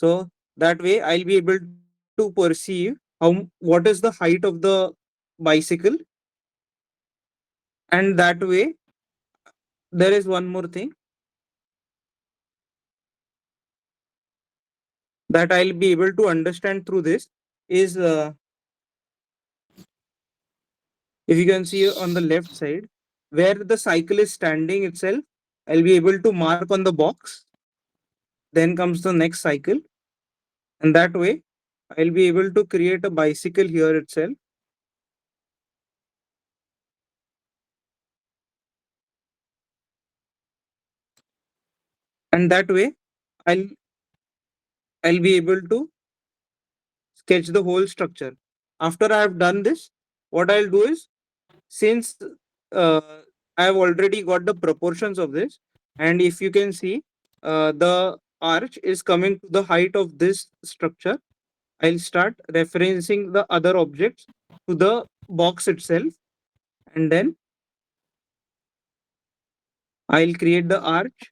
So that way I'll be able to perceive what is the height of the bicycle. And that way, there is one more thing that I'll be able to understand through this is if you can see on the left side where the cycle is standing itself, I'll be able to mark on the box. Then comes the next cycle, and that way I'll be able to create a bicycle here itself. And that way I'll I'll be able to sketch the whole structure. After I have done this, what I'll do is, since uh, I have already got the proportions of this, and if you can see, the arch is coming to the height of this structure, I'll start referencing the other objects to the box itself, and then I'll create the arch,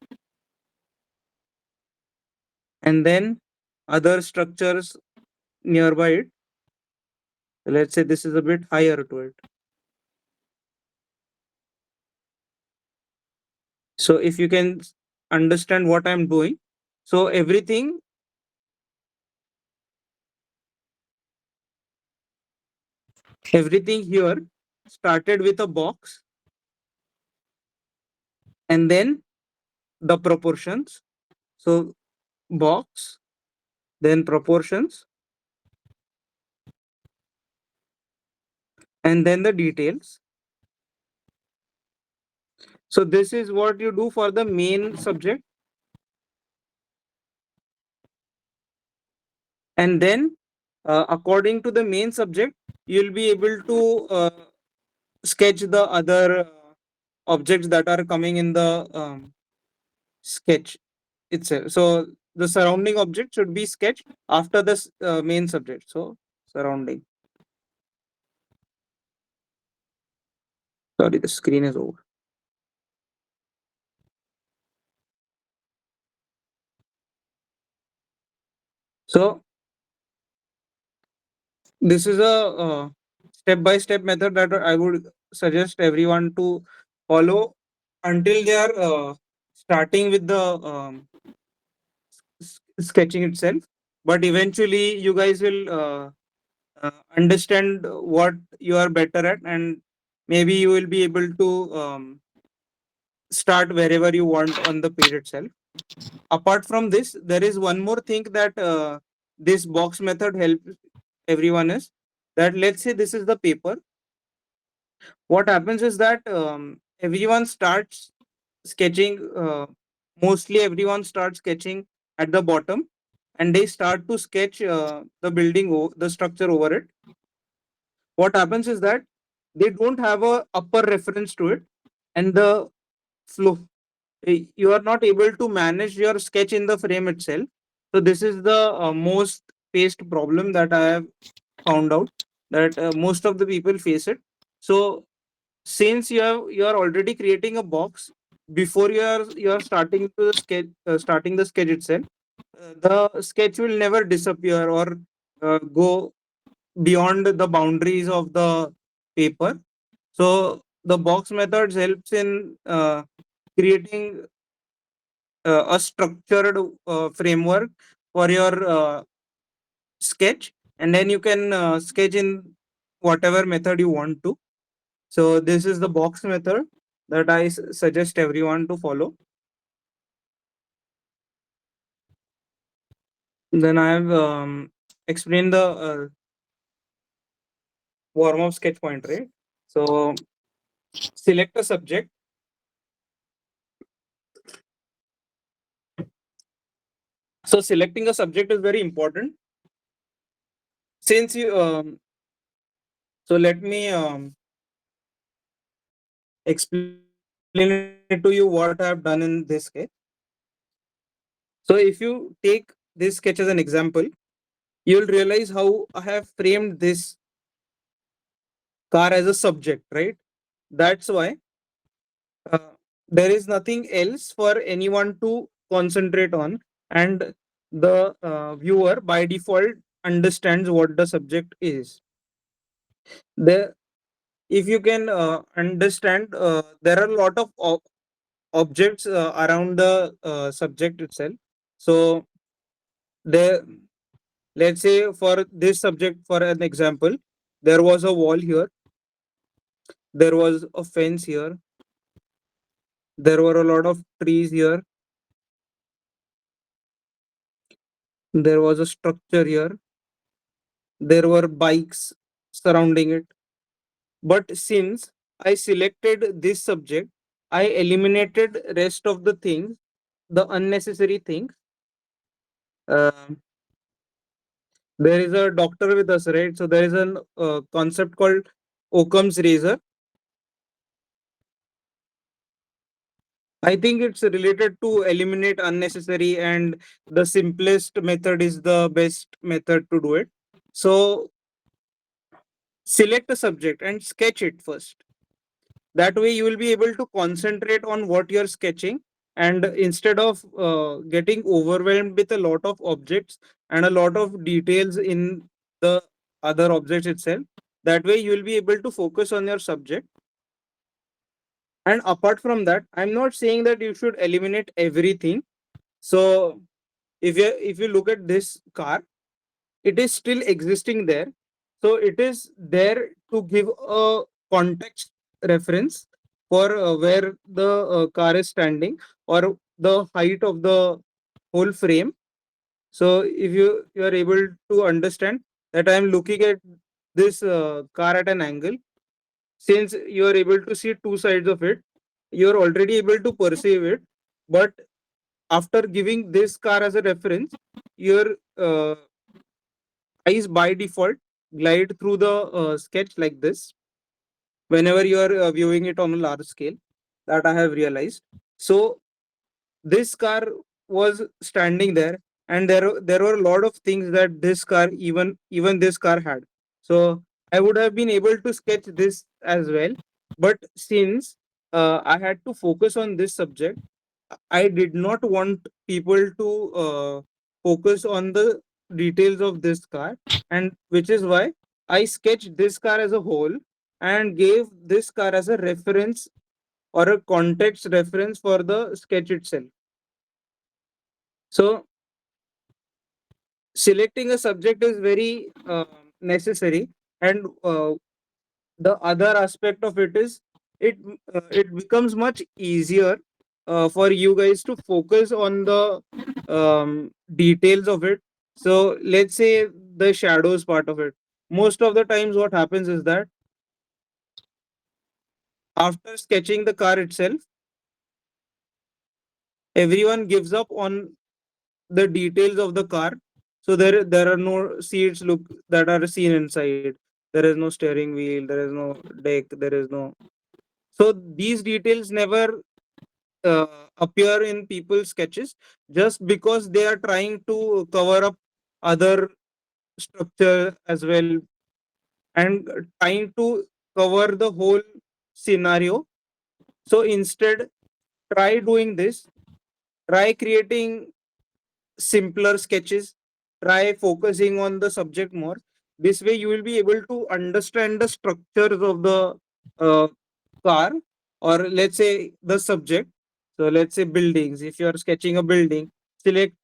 and then other structures nearby it. Let's say this is a bit higher to it. So if you can understand what I'm doing, so everything here started with a box, and then the proportions. So box, then proportions, and then the details. So this is what you do for the main subject. And then according to the main subject, you'll be able to sketch the other objects that are coming in the sketch itself. So the surrounding object should be sketched after the main subject. So surrounding. Sorry, the screen is over. So this is a step-by-step method that I would suggest everyone to follow until they are starting with the sketching itself. But eventually, you guys will understand what you are better at, and maybe you will be able to start wherever you want on the page itself. Apart from this, there is one more thing that this box method helps everyone is that, let's say this is the paper. What happens is that everyone starts sketching, mostly everyone starts sketching at the bottom, and they start to sketch the building, the structure over it. What happens is that they don't have a upper reference to it, and the flow, you are not able to manage your sketch in the frame itself. So this is the most faced problem that I have found out, that most of the people face it. So since you are already creating a box before you are starting the sketch itself, the sketch will never disappear or go beyond the boundaries of the paper. So the box methods helps in creating a structured framework for your sketch, and then you can sketch in whatever method you want to. So this is the box method that I suggest everyone to follow. Then I have explained the warm up sketch point, right? So select a subject. So selecting a subject is very important. Since you so let me explain it to you what I have done in this sketch. So if you take this sketch as an example, you'll realize how I have framed this car as a subject, right? That's why there is nothing else for anyone to concentrate on. And the viewer by default understands what the subject is. The If you can understand, there are a lot of objects around the subject itself. So there, let's say for this subject, for an example, there was a wall here, there was a fence here, there were a lot of trees here, there was a structure here, there were bikes surrounding it. But since I selected this subject, I eliminated rest of the things, the unnecessary things. Um there is a doctor with us, right? So there is a concept called Occam's razor. I think it's related to eliminate unnecessary, and the simplest method is the best method to do it. So select a subject and sketch it first. That way you will be able to concentrate on what you're sketching, and instead of getting overwhelmed with a lot of objects and a lot of details in the other objects itself, that way you will be able to focus on your subject. And apart from that, I'm not saying that you should eliminate everything. So if you look at this car, it is still existing there. So it is there to give a context reference for where the car is standing, or the height of the whole frame. So if you are able to understand that I am looking at this car at an angle, since you are able to see two sides of it, you are already able to perceive it. But after giving this car as a reference, your eyes by default glide through the sketch like this whenever you are viewing it on a large scale. That I have realized. So this car was standing there, and there were a lot of things that this car, even this car had. So I would have been able to sketch this as well, but since I had to focus on this subject, I did not want people to focus on the details of this car, and which is why I sketched this car as a whole and gave this car as a reference or a context reference for the sketch itself. So selecting a subject is very necessary, and the other aspect of it is it becomes much easier for you guys to focus on the details of it. So let's say the shadows part of it. Most of the times, what happens is that after sketching the car itself, everyone gives up on the details of the car. So there are no seats look that are seen inside. There is no steering wheel. There is no deck. There is no. So these details never appear in people's sketches, just because they are trying to cover up other structure as well, and trying to cover the whole scenario. So instead, try doing this. Try creating simpler sketches. Try focusing on the subject more. This way you will be able to understand the structures of the uh, car, or let's say the subject. So let's say buildings. If you are sketching a building, select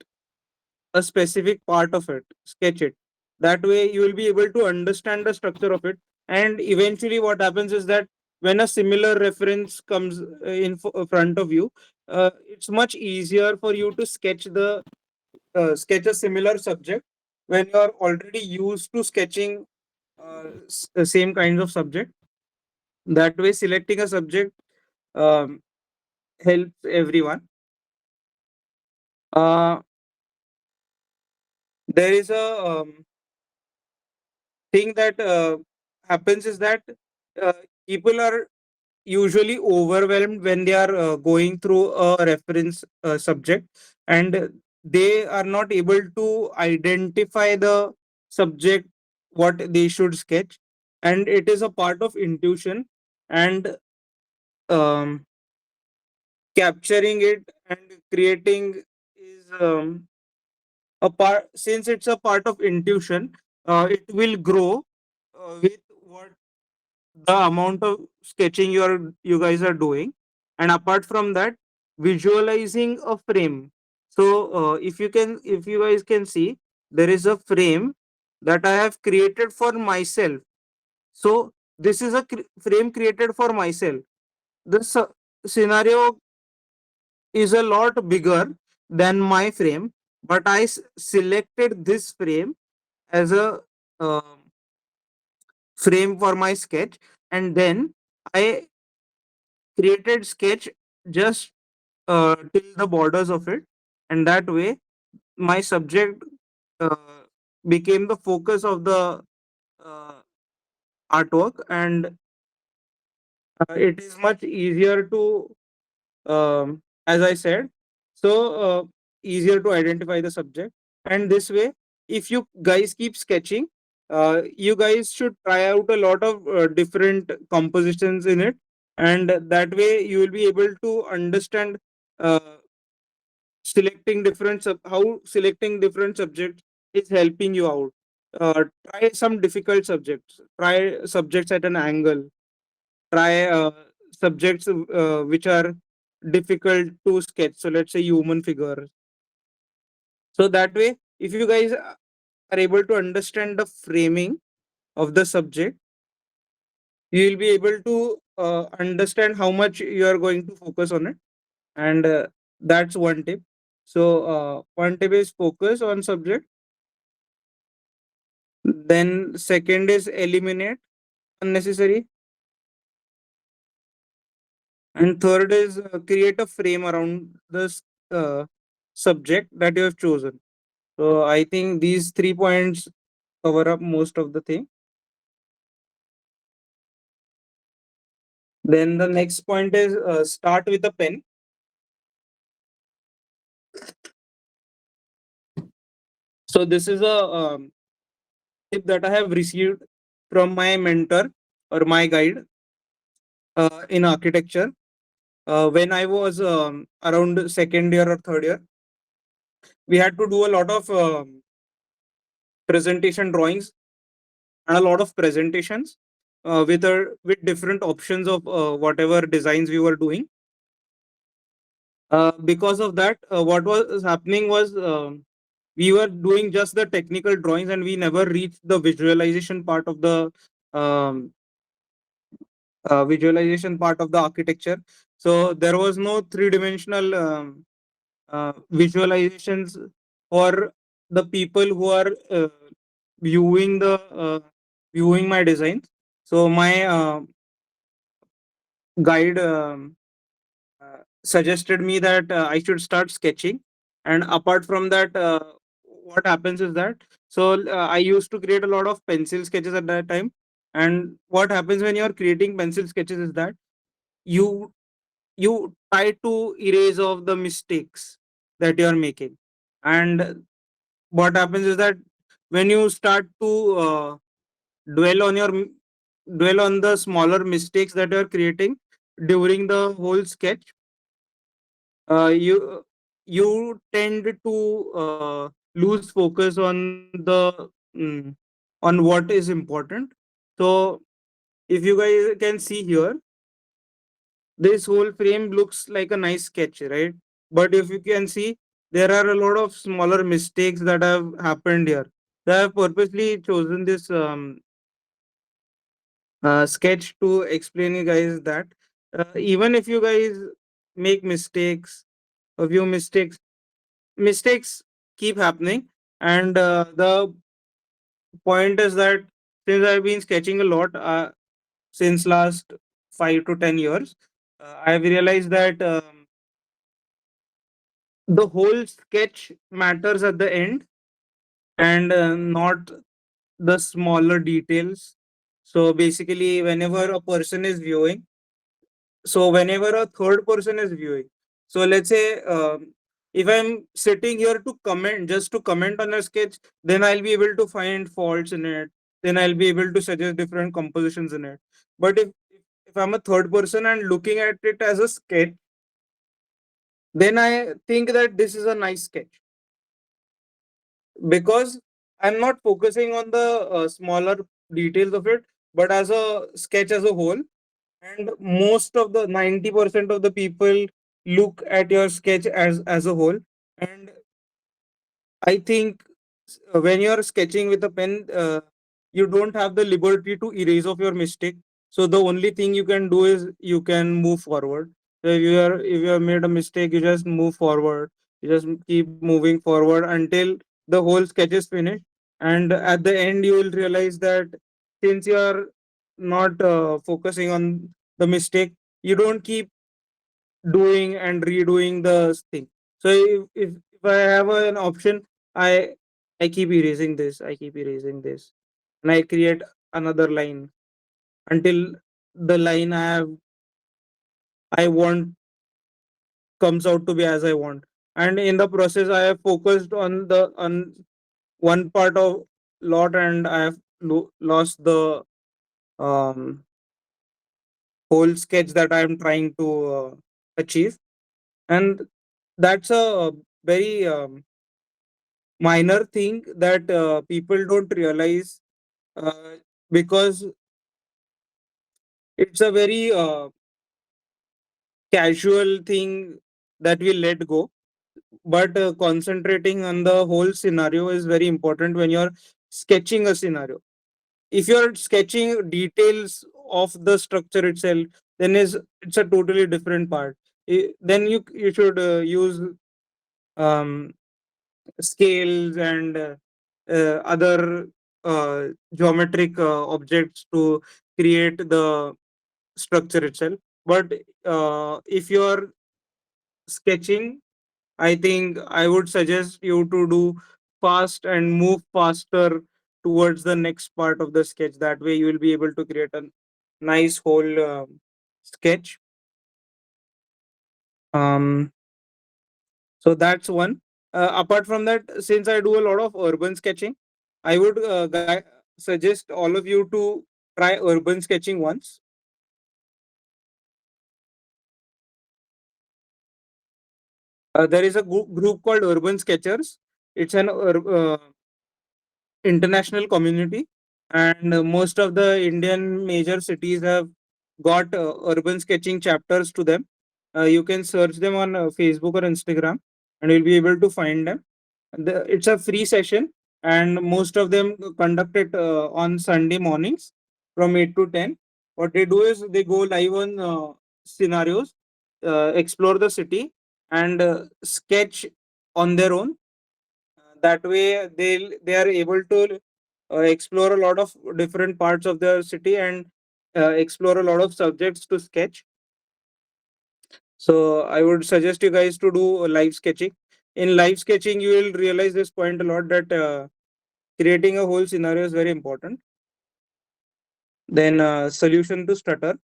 a specific part of it, sketch it. That way you will be able to understand the structure of it. And eventually what happens is that when a similar reference comes in front of you, it's much easier for you to sketch a similar subject when you are already used to sketching same kinds of subject. That way selecting a subject um, helps everyone. uh, there is a thing that happens is that uh, people are usually overwhelmed when they are going through a reference subject, and they are not able to identify the subject what they should sketch. And it is a part of intuition, and um, capturing it and creating is a part, since it's a part of intuition, it will grow with what the amount of sketching you guys are doing. And apart from that, visualizing a frame. So if you guys can see, there is a frame that I have created for myself. So this is a frame created for myself. This scenario is a lot bigger than my frame, but I selected this frame as a um frame for my sketch, and then I created sketch just till the borders of it, and that way my subject uh, became the focus of the uh, artwork, and it is much easier to, as I said, so easier to identify the subject. And this way, if you guys keep sketching, you guys should try out a lot of different compositions in it, and that way you will be able to understand uh, how selecting different subjects is helping you out. Try some difficult subjects. Try subjects at an angle. Try subjects which are difficult to sketch. So let's say human figures. So that way, if you guys are able to understand the framing of the subject, you will be able to understand how much you are going to focus on it. And that's one tip. So one tip is focus on subject. Then second is eliminate unnecessary, and third is create a frame around this subject that you have chosen. So I think these 3 points cover up most of the thing. Then the next point is start with a pen. So this is a tip that I have received from my mentor or my guide in architecture. When I was around second year or third year, we had to do a lot of presentation drawings and a lot of presentations with different options of whatever designs we were doing. Because of that, what was happening was we were doing just the technical drawings, and we never reached the um, visualization part of the architecture. So there was no three-dimensional visualizations for the people who are viewing the viewing my designs. So my guide suggested me that I should start sketching. And apart from that, what happens is that, so I used to create a lot of pencil sketches at that time. And what happens when you are creating pencil sketches is that you you try to erase off the mistakes that you are making. And what happens is that when you start to dwell on your dwell on the smaller mistakes that you are creating during the whole sketch, you tend to lose focus on what is important. So if you guys can see here, this whole frame looks like a nice sketch, right? But if you can see, there are a lot of smaller mistakes that have happened here. So I have purposely chosen this sketch to explain you guys that even if you guys make mistakes, a few mistakes keep happening. And the point is that since I've been sketching a lot since last 5 to 10 years, I've realized that the whole sketch matters at the end, and not the smaller details. So basically, whenever a person is viewing, so whenever a third person is viewing, so let's say if I'm sitting here to comment, just to comment on a sketch, then I'll be able to find faults in it, then I'll be able to suggest different compositions in it. But if I'm a third person and looking at it as a sketch, then I think that this is a nice sketch. because I'm not focusing on the smaller details of it, but as a sketch as a whole. And most of the 90% of the people look at your sketch as a whole. And I think when you're sketching with a pen, you don't have the liberty to erase off your mistake. So the only thing you can do is you can move forward. So if you have made a mistake, you just move forward. You just keep moving forward until the whole sketch is finished. And at the end, you will realize that since you are not focusing on the mistake, you don't keep doing and redoing the thing. So if I have an option, I I keep erasing this, I keep erasing this, and I create another line until the line I want comes out to be as I want. And in the process, I have focused on one part of lot, and I have lost the um, whole sketch that I am trying to achieve. And that's a very minor thing that people don't realize, uh, because it's a very casual thing that we let go. But concentrating on the whole scenario is very important when you're sketching a scenario. If you're sketching details of the structure itself, then is it's a totally different part. Then you should use um, scales and other geometric objects to create the structure itself. But if you're sketching, I think I would suggest you to do fast and move faster towards the next part of the sketch. That way, you will be able to create a nice whole sketch. Um, so that's one. Apart from that, since I do a lot of urban sketching, I would suggest all of you to try urban sketching once. There is a group called Urban Sketchers. It's an international community, and most of the Indian major cities have got urban sketching chapters to them. You can search them on Facebook or Instagram, and you'll be able to find them. It's a free session, and most of them conduct it on Sunday mornings from 8 to 10. What they do is they go live on scenarios, explore the city, and sketch on their own. That way, they are able to explore a lot of different parts of the city and explore a lot of subjects to sketch. So I would suggest you guys to do live sketching. In live sketching, you will realize this point a lot, that creating a whole scenario is very important. Then solution to stutter.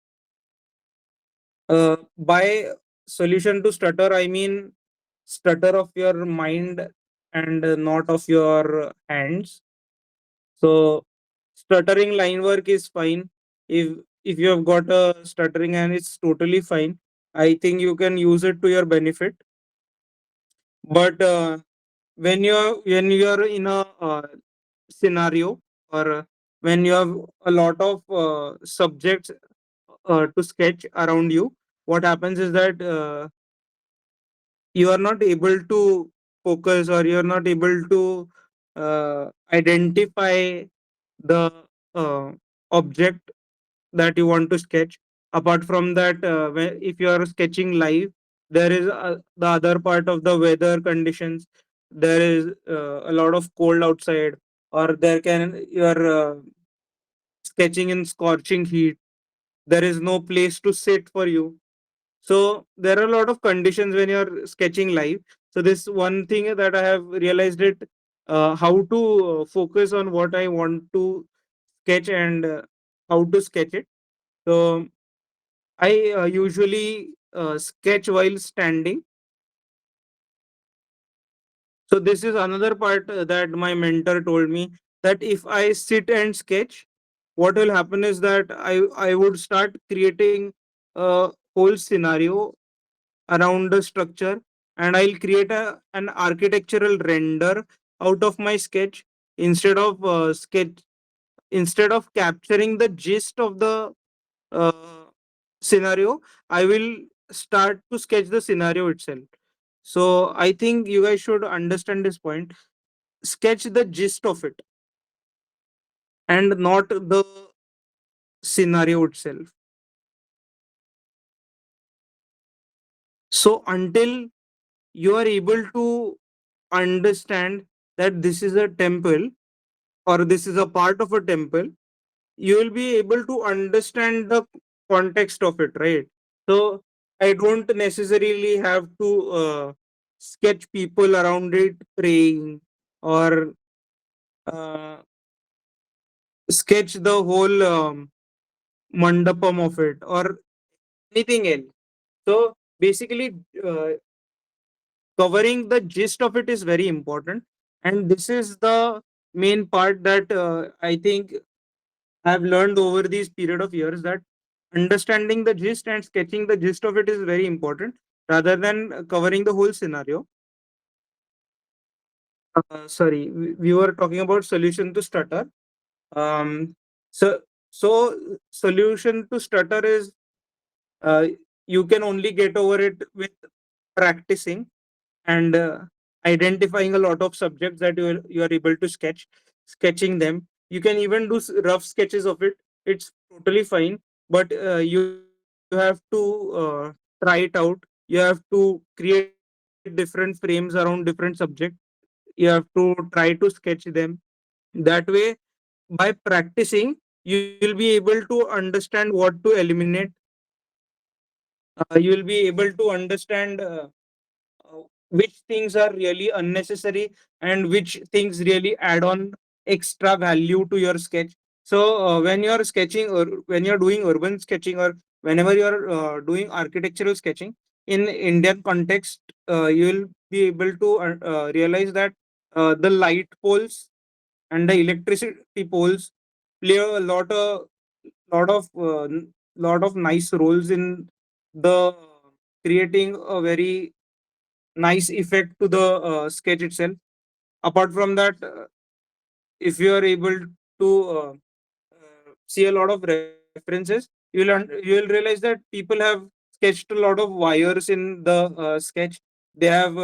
By solution to stutter, I mean stutter of your mind and not of your hands. So stuttering line work is fine. If you have got a stuttering and it's totally fine, I think you can use it to your benefit. But when you are in a scenario, or when you have a lot of subjects to sketch around you, what happens is that you are not able to focus, or you are not able to identify the uh, object that you want to sketch. Apart from that, if you are sketching live, there is the other part of the weather conditions. There is a lot of cold outside, or there can you are sketching in scorching heat. There is no place to sit for you. So there are a lot of conditions when you're sketching live. So this one thing that I have realized it, how to focus on what I want to sketch, and how to sketch it. So I usually sketch while standing. So this is another part that my mentor told me, that if I sit and sketch, what will happen is that I would start creating a whole scenario around the structure, and I'll create an architectural render out of my sketch. Instead of instead of capturing the gist of the uh, scenario, I will start to sketch the scenario itself. So I think you guys should understand this point. Sketch the gist of it and not the scenario itself. So until you are able to understand that this is a temple or this is a part of a temple, you will be able to understand the context of it, right? So I don't necessarily have to sketch people around it praying, or uh, sketch the whole mandapam of it or anything else. So basically, covering the gist of it is very important, and this is the main part that I think I've learned over these period of years, that understanding the gist and sketching the gist of it is very important rather than covering the whole scenario. Sorry, we were talking about solution to stutter. Um, so, solution to stutter is, uh, you can only get over it with practicing and identifying a lot of subjects that you are able to sketching them. You can even do rough sketches of it. It's totally fine, but you have to try it out. You have to create different frames around different subjects. You have to try to sketch them. That way, by practicing, you'll be able to understand what to eliminate. You'll be able to understand which things are really unnecessary and which things really add on extra value to your sketch. So when you're sketching, or when you're doing urban sketching, or whenever you're doing architectural sketching in Indian context, you'll be able to realize that the light poles and the electricity poles play a lot of nice roles in the creating a very nice effect to the sketch itself. Apart from that, if you are able to see a lot of references, you'll realize that people have sketched a lot of wires in the sketch. They have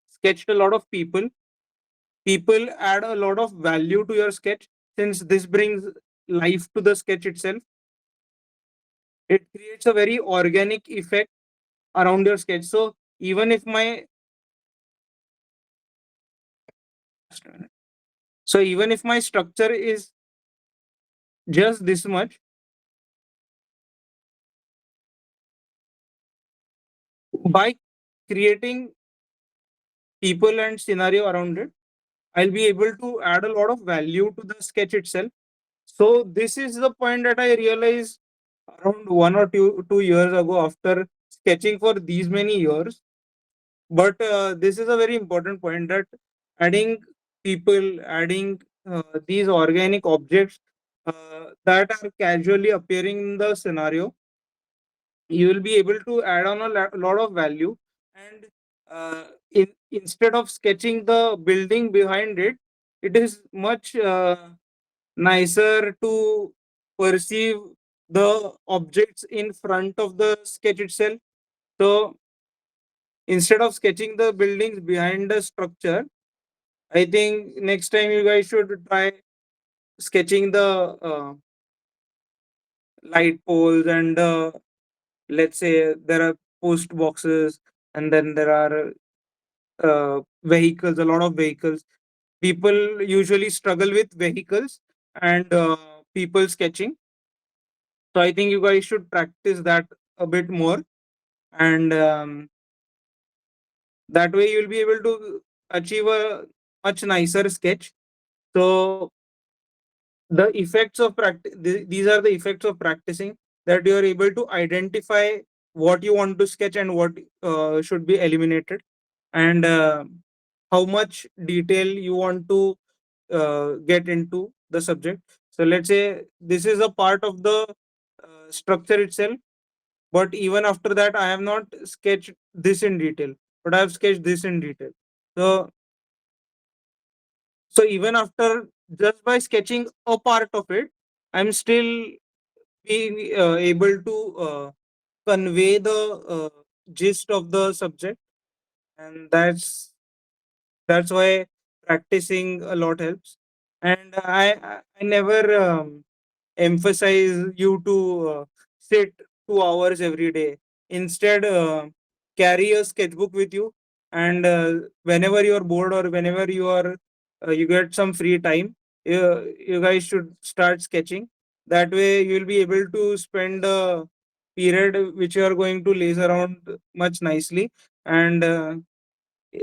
sketched a lot of people. People add a lot of value to your sketch, since this brings life to the sketch itself. It creates a very organic effect around your sketch. So even if my even if my structure is just this much, by creating people and scenario around it, I'll be able to add a lot of value to the sketch itself. So this is the point that I realized around 1 or 2 years ago, after sketching for these many years. But this is a very important point, that adding people, adding these organic objects that are casually appearing in the scenario, you will be able to add on a lot of value. And instead of sketching the building behind it, it is much nicer to perceive the objects in front of the sketch itself. So instead of sketching the buildings behind the structure, I think next time you guys should try sketching the light poles, and let's say there are post boxes, and then there are vehicles, a lot of vehicles. People usually struggle with vehicles and people sketching. So I think you guys should practice that a bit more, and that way you'll be able to achieve a much nicer sketch. So the effects of practice, these are the effects of practicing, that you are able to identify what you want to sketch and what should be eliminated, and how much detail you want to get into the subject. So let's say this is a part of the structure itself, but even after that I have not sketched this in detail, but I have sketched this in detail. So So even after just by sketching a part of it, I'm still being able to convey the gist of the subject, and that's why practicing a lot helps. And I never emphasize you to sit 2 hours every day. Instead, carry a sketchbook with you, and whenever you are bored or whenever you get some free time, you guys should start sketching. That way, you will be able to spend the period which you are going to laze around much nicely. And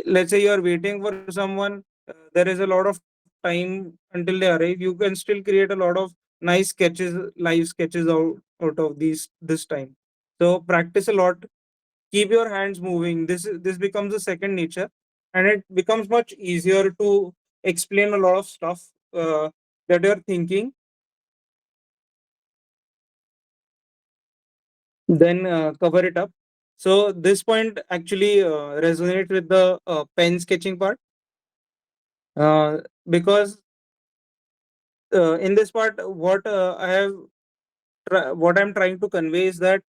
let's say you are waiting for someone, there is a lot of time until they arrive. You can still create a lot of nice sketches, live sketches out of this time. So practice a lot, keep your hands moving. This becomes a second nature, and it becomes much easier to explain a lot of stuff that you're thinking. Then cover it up. So this point actually resonates with the pen sketching part, because in this part, what I'm trying to convey is that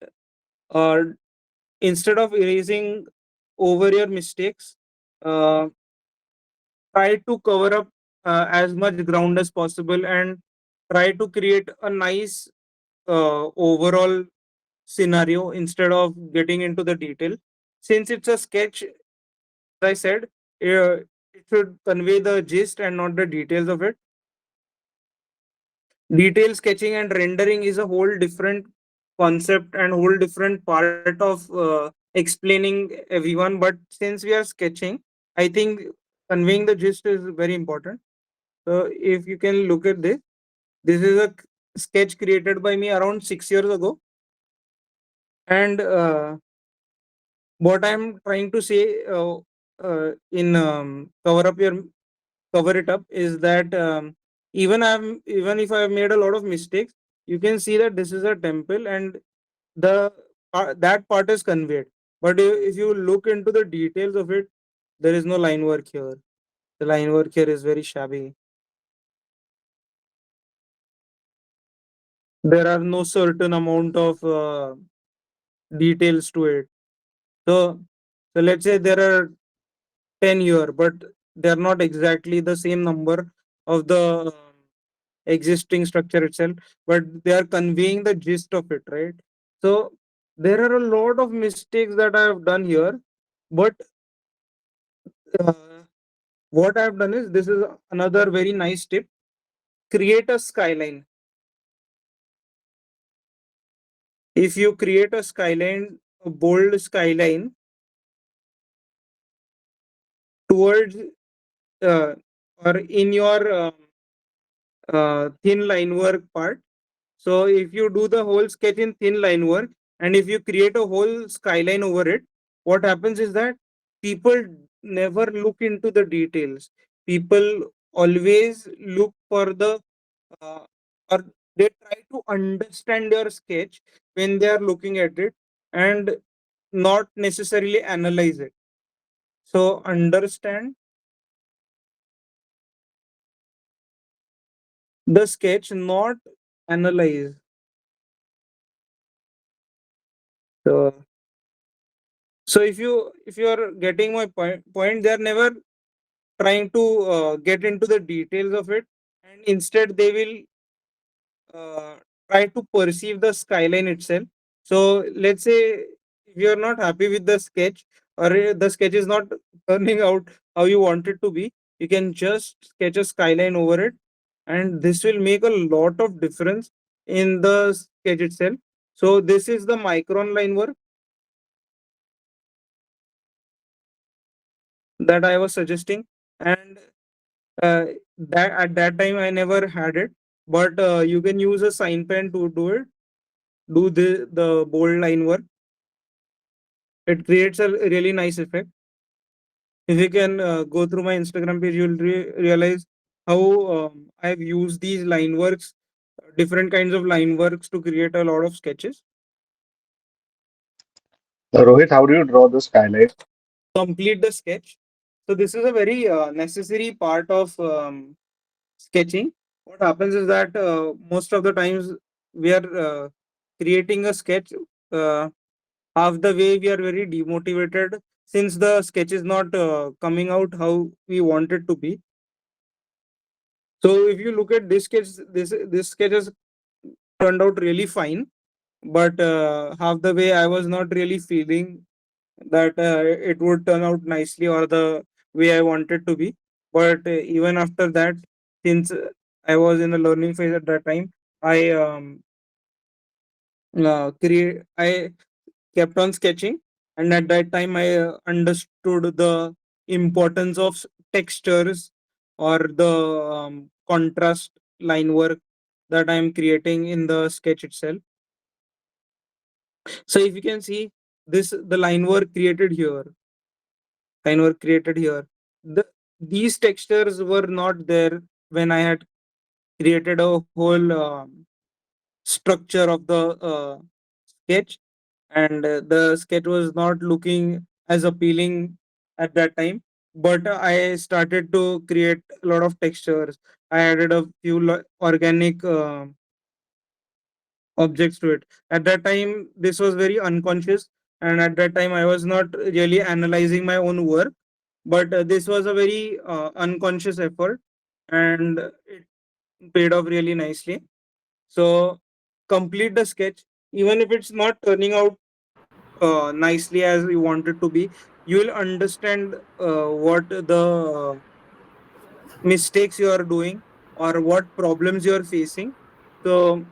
uh, instead of erasing over your mistakes, uh, try to cover up as much ground as possible, and try to create a nice overall scenario instead of getting into the detail. Since it's a sketch, as I said, it should convey the gist and not the details of it. Detail sketching and rendering is a whole different concept and whole different part of explaining everyone. But since we are sketching, I think conveying the gist is very important. So if you can look at this, this is a sketch created by me around 6 years ago. And what I'm trying to say in cover it up is that even if I've made a lot of mistakes, you can see that this is a temple, and the that part is conveyed. But if you look into the details of it, there is no line work here. The line work here is very shabby. There are no certain amount of details to it. So, so let's say there are 10 here, but they're not exactly the same number of the existing structure itself, but they are conveying the gist of it, right? So there are a lot of mistakes that I have done here, but uh, what I've done is, this is another very nice tip: create a skyline. If you create a skyline, a bold skyline towards or in your thin line work part. So if you do the whole sketch in thin line work, and if you create a whole skyline over it, what happens is that people never look into the details. People always look for the uh, or they try to understand your sketch when they are looking at it, and not necessarily analyze it. So understand the sketch, not analyze. So so if you are getting my point, they are never trying to get into the details of it, and instead they will try to perceive the skyline itself. So let's say if you are not happy with the sketch, or the sketch is not turning out how you want it to be, you can just sketch a skyline over it, and this will make a lot of difference in the sketch itself. So this is the micron line work that I was suggesting, and uh, that at that time I never had it, but you can use a sign pen to do it. Do the bold line work. It creates a really nice effect. If you can go through my Instagram page, you'll realize how I've used these line works, different kinds of line works, to create a lot of sketches. Rohit, how do you draw the skyline? Complete the sketch. So this is a very necessary part of sketching. What happens is that most of the times we are creating a sketch. Uh, Half the way we are very demotivated since the sketch is not coming out how we want it to be. So if you look at this sketch, this sketch has turned out really fine, but half the way I was not really feeling that it would turn out nicely or the way I wanted to be. But even after that, since I was in a learning phase at that time, I I kept on sketching, and at that time I understood the importance of textures or the contrast line work that I am creating in the sketch itself. So if you can see this, the line work created here, the these textures were not there when I had created a whole structure of the sketch, and the sketch was not looking as appealing at that time. But I started to create a lot of textures. I added a few organic objects to it. At that time this was very unconscious, and at that time I was not really analyzing my own work, but this was a very unconscious effort, and it paid off really nicely. So complete the sketch, even if it's not turning out nicely as you want it to be. You will understand what the mistakes you are doing or what problems you are facing. So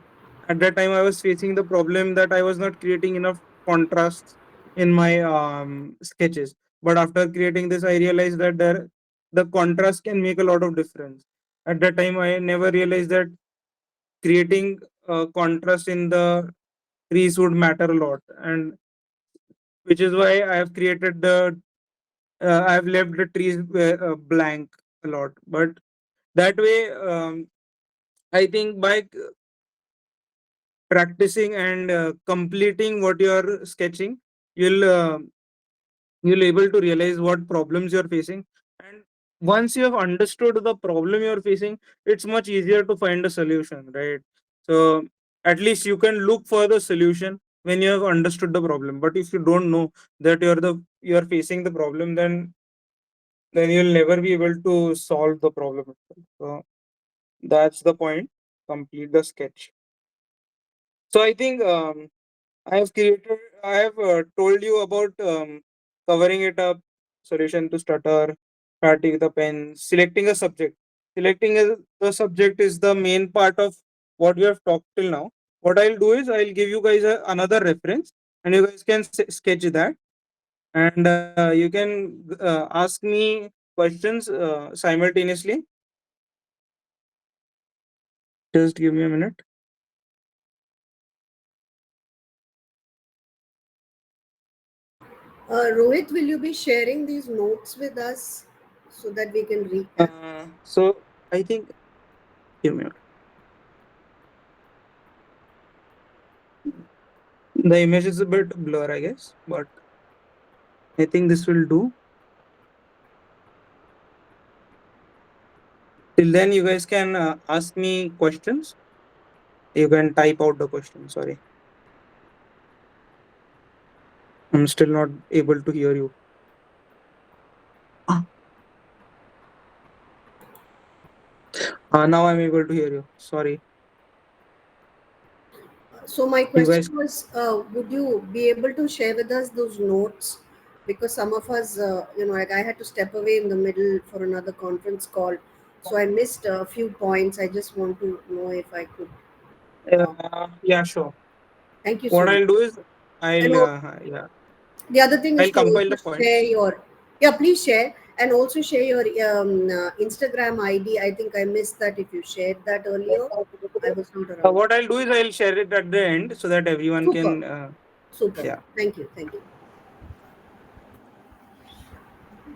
at that time I was facing the problem that I was not creating enough contrasts in my sketches. But after creating this I realized that the contrast can make a lot of difference. At that time I never realized that creating contrast in the trees would matter a lot, and which is why I have created the I have left the trees blank a lot. But that way, I think by practicing and completing what you are sketching, you'll you'll able to realize what problems you're facing. And once you have understood the problem you're facing, it's much easier to find a solution, right? So at least you can look for the solution when you have understood the problem. But if you don't know that you're facing the problem, then you'll never be able to solve the problem itself. So that's the point. Complete the sketch. So I think I have created, I have told you about covering it up, solution to stutter, starting with a pen, selecting a subject. The subject is the main part of what we have talked till now. What I'll do is I'll give you guys another reference, and you guys can sketch that, and you can ask me questions simultaneously. Just give me a minute. Rohit, will you be sharing these notes with us so that we can recap? So I think, give me a minute. The image is a bit blur, I guess, but I think this will do. Till then, you guys can ask me questions. You can type out the question. Sorry, I'm still not able to hear you. Ah, now I'm able to hear you. Sorry, So my you guys. question was, would you be able to share with us those notes? Because some of us, like I had to step away in the middle for another conference call, so I missed a few points. I just want to know if I could. Uh, Yeah, sure. Thank you so What much. I'll do is And I'll yeah, the other thing is I'll to compile also the share points. your, yeah, please share, and also share your Instagram ID. I think I missed that. If you shared that earlier, I was not around. What I'll do is I'll share it at the end so that everyone Super, can. super. Yeah. Thank you, thank you.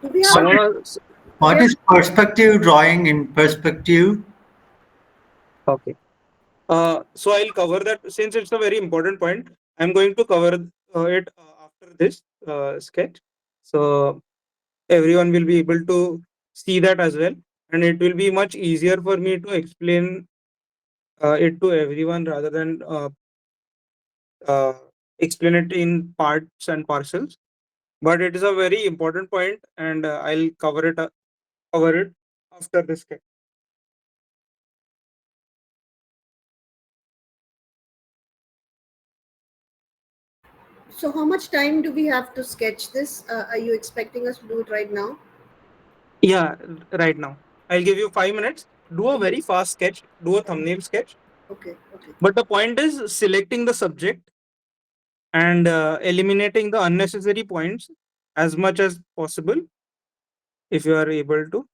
Do we have? What is, So Do we what have? is perspective drawing in perspective? okay. So I'll cover that since it's a very important point. I'm going to cover it after this sketch. So everyone will be able to see that as well, and it will be much easier for me to explain it to everyone rather than uh, explain it in parts and parcels. But it is a very important point, and I'll cover it after this sketch. So, how much time do we have to sketch this? Are you expecting us to do it right now? Yeah, right now. I'll give you 5 minutes. Do a Mm-hmm. very fast sketch, do a thumbnail sketch. Okay, okay. But the point is selecting the subject and eliminating the unnecessary points as much as possible if you are able to.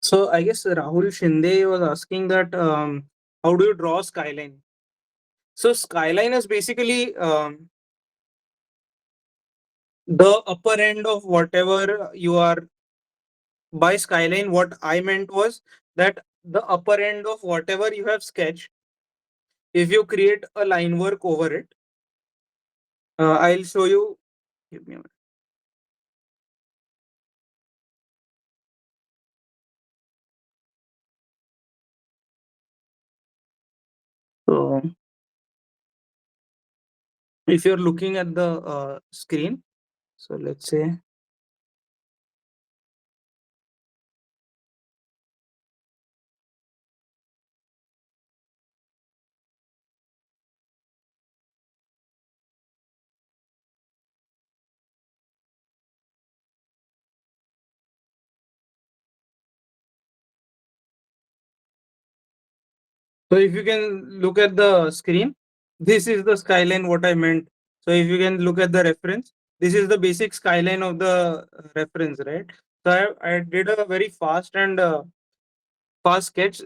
So I guess Rahul Shinde was asking that how do you draw skyline? So skyline is basically the upper end of whatever you are. By skyline, what I meant was that the upper end of whatever you have sketched, if you create a line work over it, I'll show you. Give me a minute. So if you're looking at the screen, so let's say, so if you can look at the screen, this is the skyline what I meant. So if you can look at the reference, this is the basic skyline of the reference, right? So I did a very fast sketch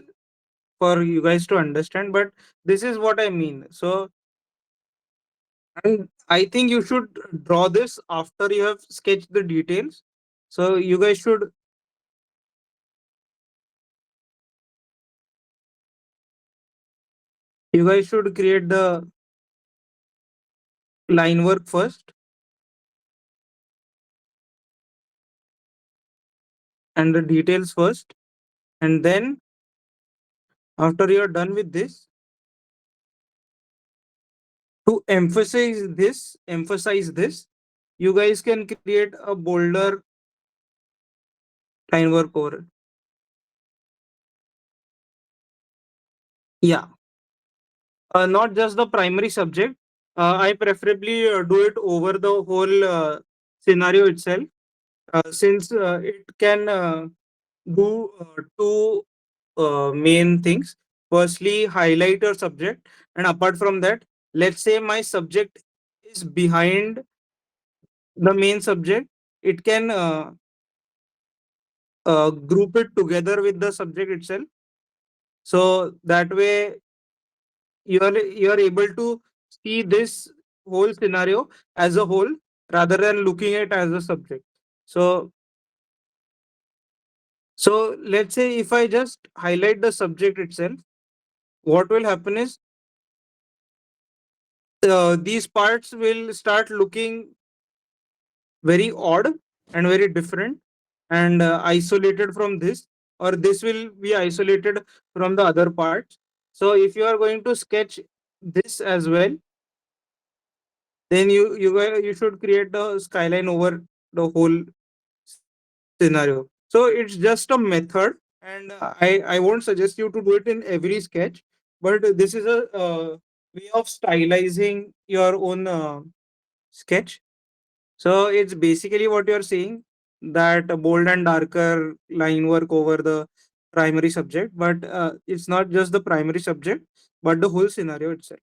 for you guys to understand, but this is what I mean. So, and I think you should draw this after you have sketched the details. So you guys should create the line work first and the details first, and then after you're done with this, to emphasize this, you guys can create a bolder line work over it. Yeah, not just the primary subject. I preferably do it over the whole scenario itself, since it can do two main things. Firstly, highlight your subject, and apart from that, let's say my subject is behind the main subject, it can group it together with the subject itself. So that way, you are able to see this whole scenario as a whole rather than looking at as a subject. So let's say if I just highlight the subject itself, what will happen is these parts will start looking very odd and very different and isolated from this, or this will be isolated from the other parts. So if you are going to sketch this as well, then you should create the skyline over the whole scenario. So it's just a method, and I won't suggest you to do it in every sketch, but this is a way of stylizing your own sketch. So it's basically what you're saying, that a bold and darker line work over the primary subject, but it's not just the primary subject, but the whole scenario itself.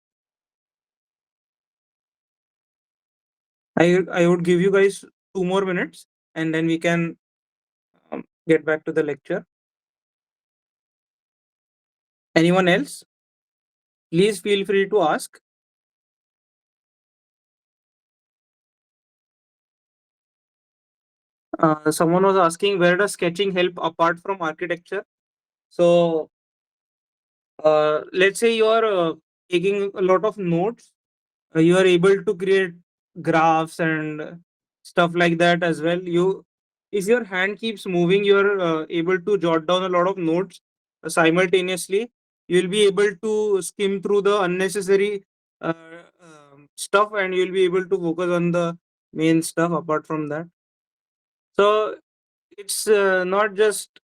I would give you guys 2 more minutes, and then we can get back to the lecture. Anyone else? Please feel free to ask. Someone was asking, where does sketching help apart from architecture? So, let's say you are taking a lot of notes, you are able to create graphs and stuff like that as well. You, if your hand keeps moving, you are able to jot down a lot of notes simultaneously. You will be able to skim through the unnecessary stuff, and you'll be able to focus on the main stuff apart from that. So it's not just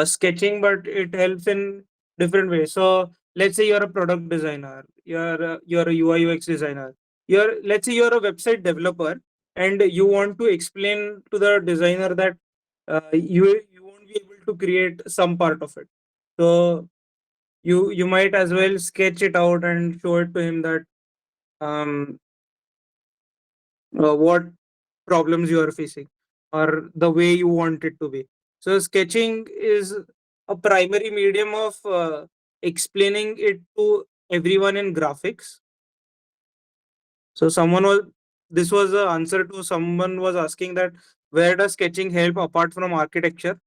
sketching, but it helps in different ways. So let's say you're a product designer, you're a UI UX designer, you're, let's say you're a website developer, and you want to explain to the designer that you won't be able to create some part of it. So you might as well sketch it out and show it to him that um, what problems you are facing or the way you want it to be. So sketching is a primary medium of explaining it to everyone in graphics. So someone was, this was the answer to someone was asking that where does sketching help apart from architecture?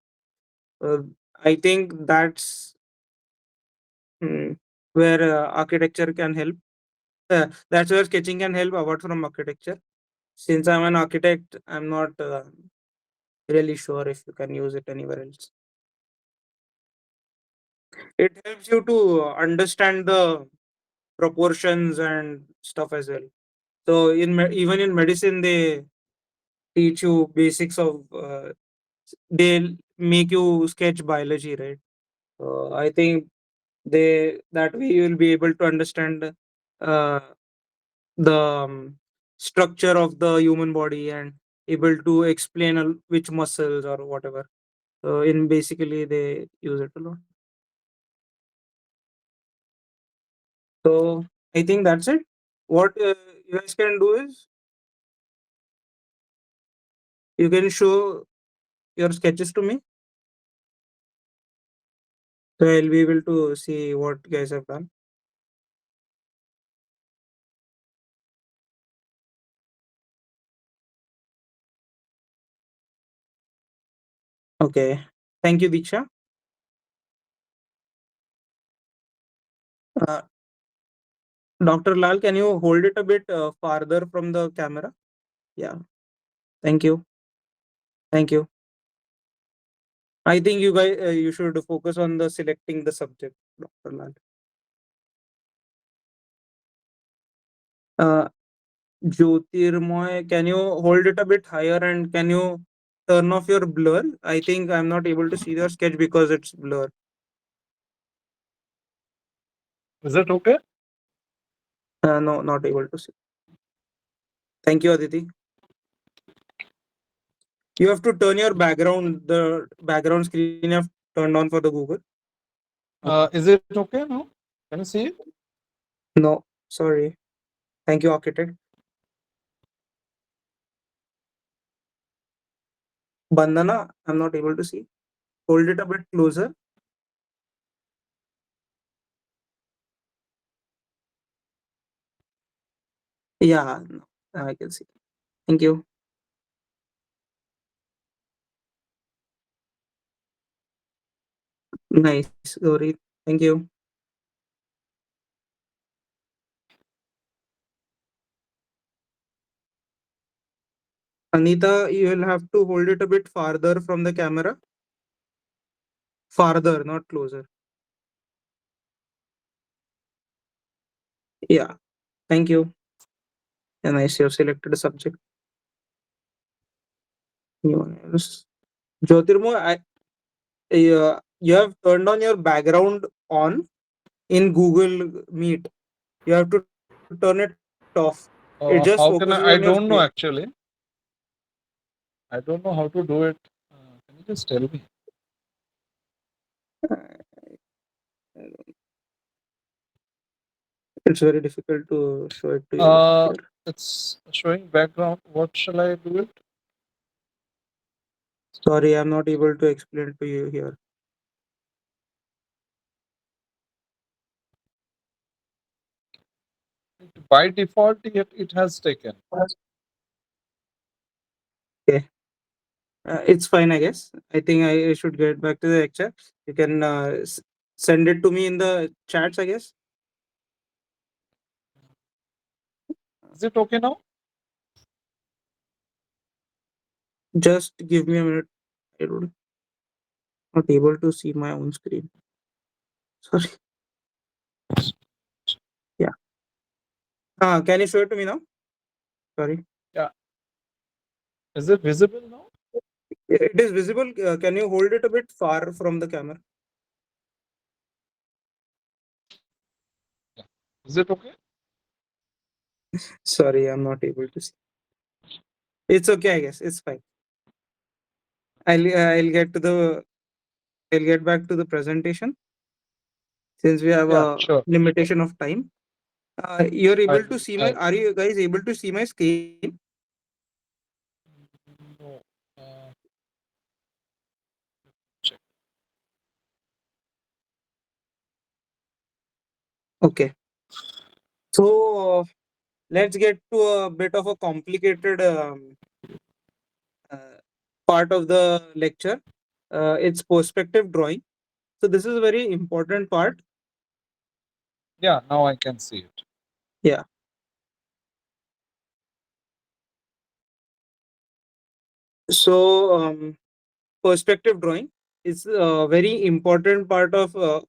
uh, I think that's mm, where architecture can help. That's where sketching can help apart from architecture. Since I'm an architect, I'm not really sure if you can use it anywhere else. It helps you to understand the proportions and stuff as well. So even in medicine, they teach you basics of. They make you sketch biology, right? So I think they, that way you will be able to understand uh, the structure of the human body and able to explain which muscles or whatever. So in basically they use it a lot. So I think that's it. What you guys can do is you can show your sketches to me, so I'll be able to see what you guys have done. Okay. Thank you, Diksha. Uh, Dr. Lal, can you hold it a bit farther from the camera? Yeah. Thank you. Thank you. I think you guys you should focus on the selecting the subject, Dr. Lal. Uh, Jyotirmoy, can you hold it a bit higher and can you turn off your blur? I think I'm not able to see your sketch because it's blur. Is it okay? No, not able to see. Thank you, Aditi. You have to turn your background, the background screen you have turned on for the Google. Is it okay now? Can you see it? No, sorry. Thank you, architect. Bandana, I'm not able to see. Hold it a bit closer. Yeah, no, I can see. Thank you. Nice, Gauri. Thank you. Anita, you will have to hold it a bit farther from the camera. Farther, not closer. Yeah, thank you. And nice, you have selected a subject. Anyone else? Jyotirmo, you have turned on your background on in Google Meet. You have to turn it off. It just focuses on How your can screen. I don't know actually. I don't know how to do it. Can you just tell me? It's very difficult to show it to you Uh, here. it's showing background. What shall I do it? Sorry, I'm not able to explain to you here. by default it has taken. Okay. It's fine, I guess. I think I should get back to the lecture. You can send it to me in the chats, I guess. Is it okay now? Just give me a minute. I don't not able to see my own screen. Sorry. Yeah. Can you show it to me now? Sorry. Yeah. Is it visible now? It is visible. Can you hold it a bit far from the camera? Is it okay? Sorry, I'm not able to see. It's okay, I guess. It's fine. I'll get to the I'll get back to the presentation since we have Yeah, a sure. limitation of time. You're able to see my. I Are you guys able to see my screen? no. Check. Okay. So let's get to a bit of a complicated uh, part of the lecture. It's perspective drawing. So this is a very important part. Yeah, now I can see it. Yeah. So perspective drawing is a very important part of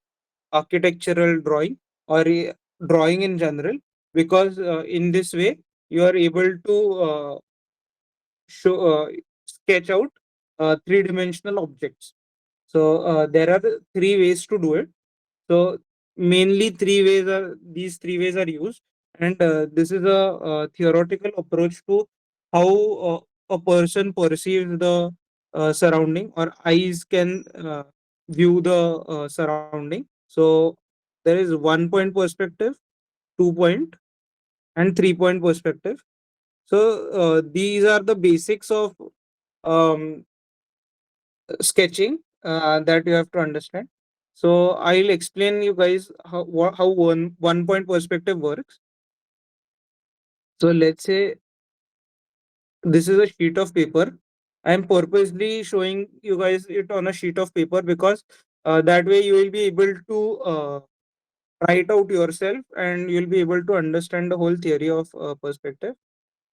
architectural drawing or drawing in general, because in this way you are able to show sketch out three-dimensional objects. So there are three ways to do it. So mainly these three ways are used, and this is a, theoretical approach to how a person perceives the surrounding, or eyes can view the surrounding. So there is 1 point perspective, 2 point, and 3 point perspective. So these are the basics of um, sketching that you have to understand. So I'll explain you guys how one point perspective works. So let's say this is a sheet of paper. I'm purposely showing you guys it on a sheet of paper because that way you will be able to write out yourself and you'll be able to understand the whole theory of perspective.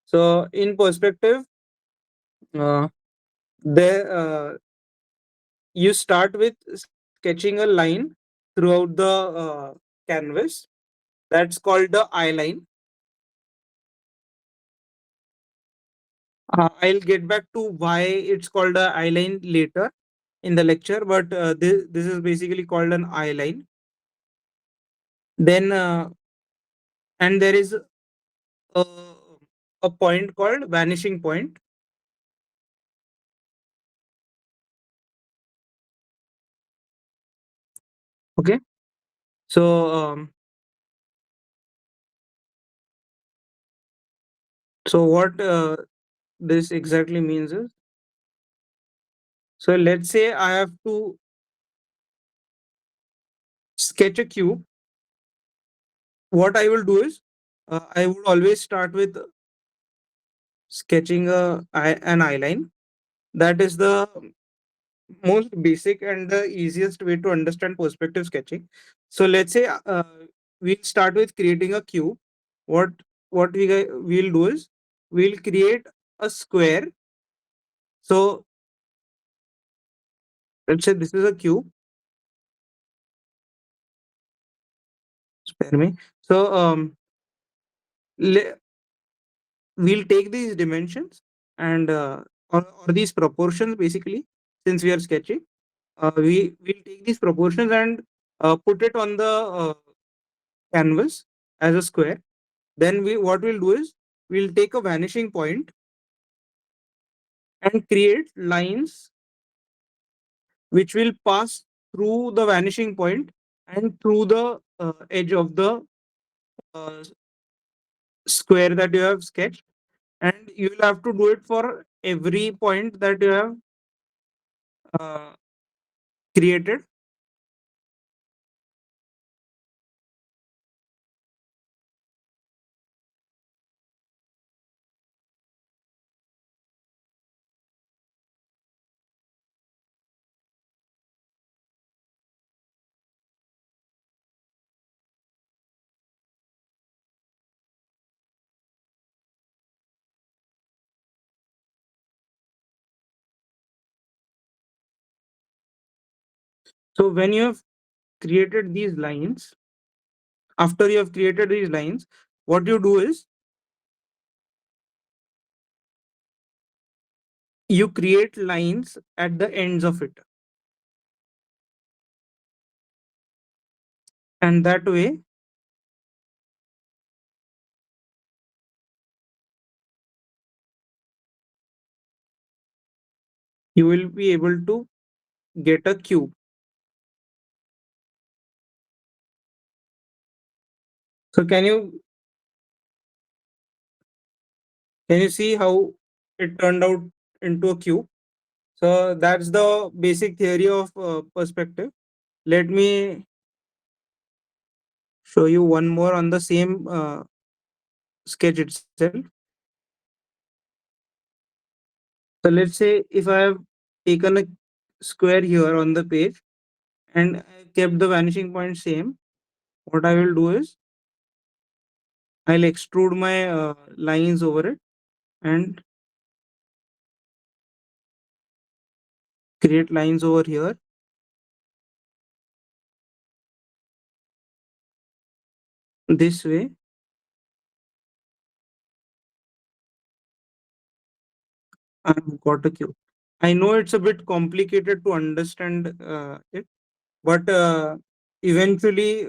So in perspective, uh, there you start with sketching a line throughout the canvas. That's called the eye line. I'll get back to why it's called a eye line later in the lecture, but this is basically called an eye line. Then and there is a, a point called vanishing point. Okay, so what this exactly means is, so let's say I have to sketch a cube. What I will do is I would always start with sketching an eye line. That is the most basic and the easiest way to understand perspective sketching. So let's say we'll start with creating a cube. What we'll do is we'll create a square. So let's say this is a cube. Spare me. So le- we'll take these dimensions and or these proportions basically, since we are sketching. We'll take these proportions and put it on the canvas as a square. Then what we'll do is we'll take a vanishing point and create lines which will pass through the vanishing point and through the edge of the uh, square that you have sketched. And you will have to do it for every point that you have uh, created. So when you have created these lines, after you have created these lines, what you do is you create lines at the ends of it, and that way you will be able to get a cube. So can you see how it turned out into a cube? So that's the basic theory of perspective. Let me show you one more on the same sketch itself. So let's say if I have taken a square here on the page and I kept the vanishing point same, what I will do is I'll extrude my lines over it and create lines over here. This way, I've got a cube. I know it's a bit complicated to understand it, but eventually,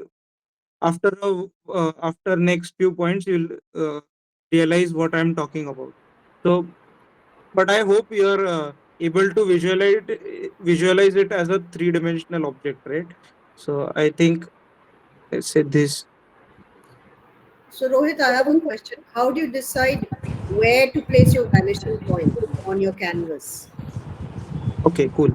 after next few points, you'll realize what I'm talking about. So, but I hope you're able to visualize it as a three-dimensional object, right? So I think, let's say this. So, Rohit, I have a question. How do you decide where to place your vanishing point on your canvas? Okay, cool.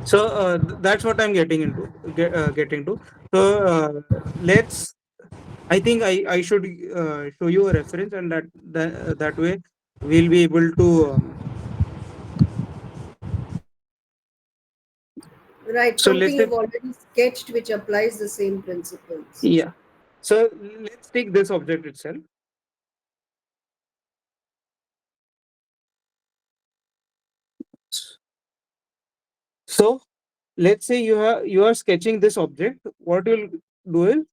So that's what I'm getting to. So let's. I think I should show you a reference, and that way we'll be able to. Right, So let's something say, you've already sketched which applies the same principles. yeah. So let's take this object itself. So let's say you are sketching this object. What you'll do is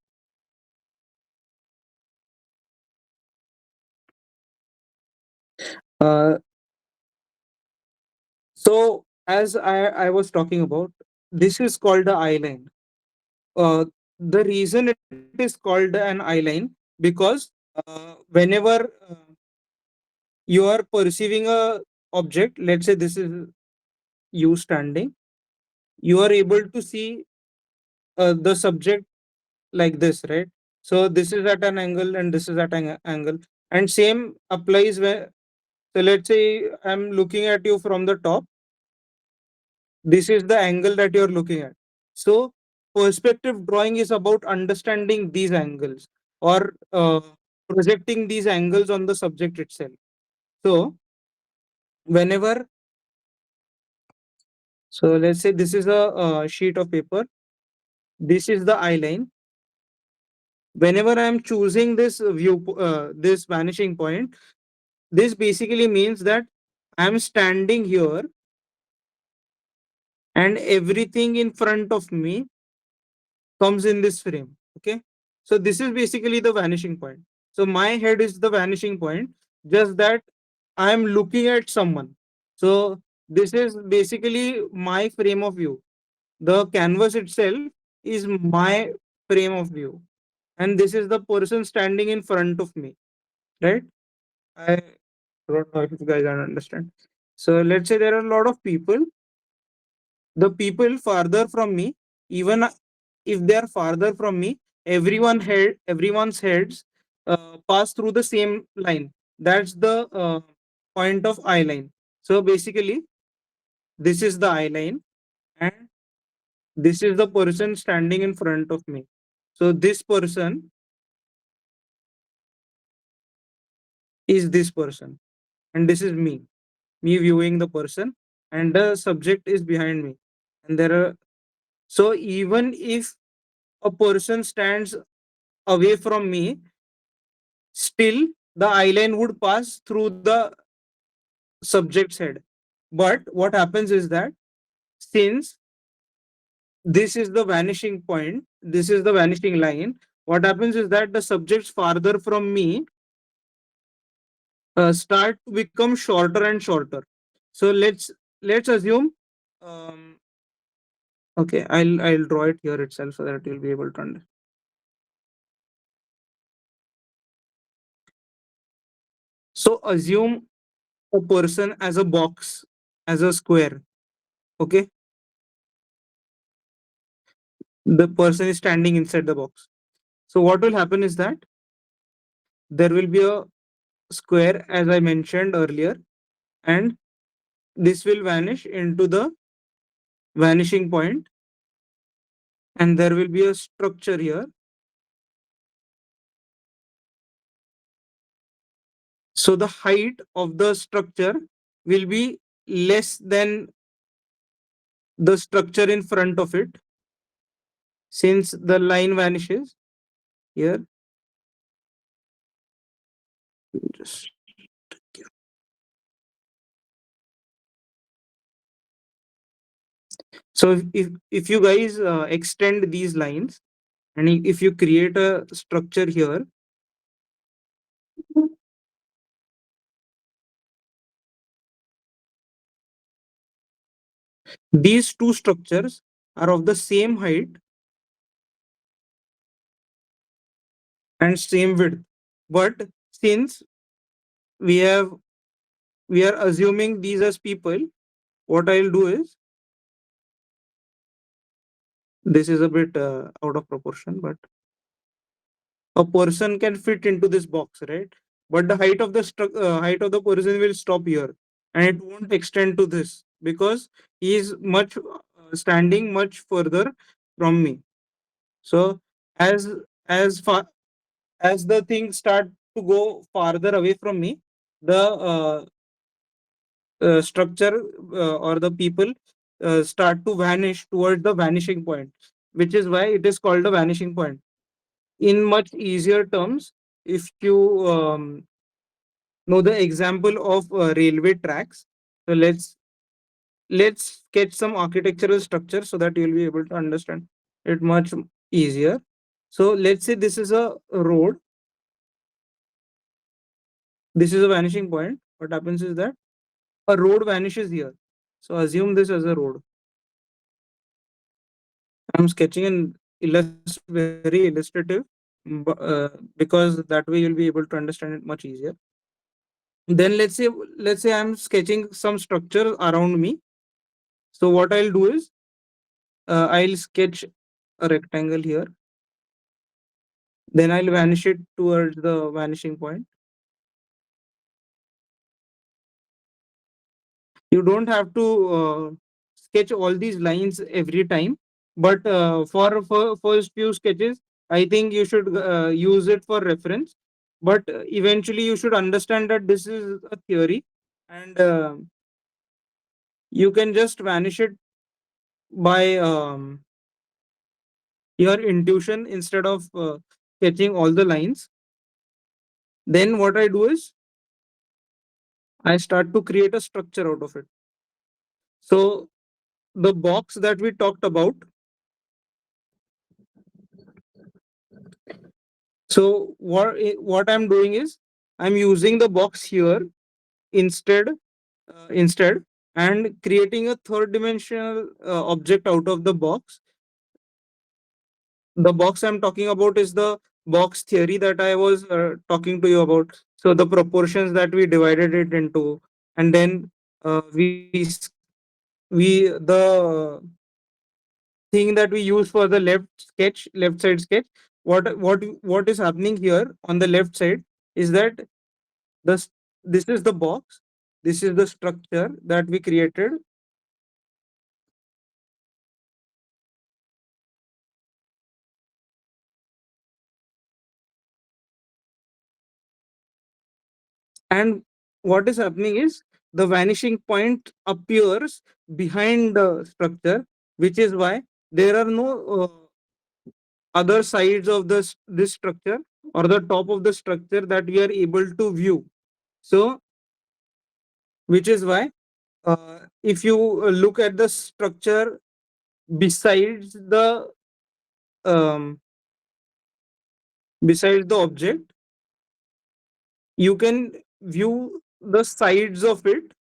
uh, so as I was talking about, this is called the eye line. The reason it is called an eye line because whenever you are perceiving a object, let's say this is you standing, you are able to see the subject like this, right? So this is at an angle and this is at an angle, and same applies where. So let's say I'm looking at you from the top. This is the angle that you're looking at. So perspective drawing is about understanding these angles or projecting these angles on the subject itself. So whenever, so let's say this is a sheet of paper. This is the eye line. Whenever I'm choosing this this vanishing point, this basically means that I'm standing here and everything in front of me comes in this frame. Okay. So this is basically the vanishing point. So my head is the vanishing point, just that I'm looking at someone. So this is basically my frame of view. The canvas itself is my frame of view. And this is the person standing in front of me. Right? I don't know if you guys understand. So let's say there are a lot of people. The people farther from me, even if they are farther from me, everyone's heads pass through the same line. That's the point of eye line. So basically, this is the eye line, and this is the person standing in front of me. So this person is this person, and this is me viewing the person, and the subject is behind me. And there are, so even if a person stands away from me, still the eye line would pass through the subject's head. But what happens is that since this is the vanishing point, this is the vanishing line. What happens is that the subjects farther from me start to become shorter and shorter. So let's assume, um, okay, I'll draw it here itself so that you'll be able to understand. So assume a person as a box, as a square. Okay, the person is standing inside the box. So what will happen is that there will be a square as I mentioned earlier, and this will vanish into the vanishing point, and there will be a structure here. So the height of the structure will be less than the structure in front of it, since the line vanishes here. Just so if you guys extend these lines, and if you create a structure here, these two structures are of the same height and same width. But since we have we are assuming these as people, what I'll do is, this is a bit out of proportion, but a person can fit into this box, right? But the height of the height of the person will stop here, and it won't extend to this because he is much standing much further from me. So as far as the things start to go farther away from me, the structure or the people start to vanish towards the vanishing point, which is why it is called a vanishing point. In much easier terms, if you know the example of railway tracks, so let's sketch some architectural structure so that you'll be able to understand it much easier. So let's say this is a road, this is a vanishing point. What happens is that a road vanishes here. So assume this as a road. I'm sketching an very illustrative, because that way you'll be able to understand it much easier. Then let's say I'm sketching some structure around me. So what I'll do is I'll sketch a rectangle here. Then I'll vanish it towards the vanishing point. You don't have to sketch all these lines every time, but for first few sketches, I think you should use it for reference. But eventually, you should understand that this is a theory, and you can just vanish it by your intuition instead of sketching all the lines. Then what I do is I start to create a structure out of it. So the box that we talked about, so what I'm doing is I'm using the box here instead, and creating a third dimensional object out of the box. The box I'm talking about is the box theory that I was talking to you about. So the proportions that we divided it into, and then we the thing that we use for the left side sketch. What is happening here on the left side is that this this is the box, this is the structure that we created, and what is happening is the vanishing point appears behind the structure, which is why there are no other sides of this structure or the top of the structure that we are able to view. So which is why if you look at the structure besides the um, besides the object, you can view the sides of it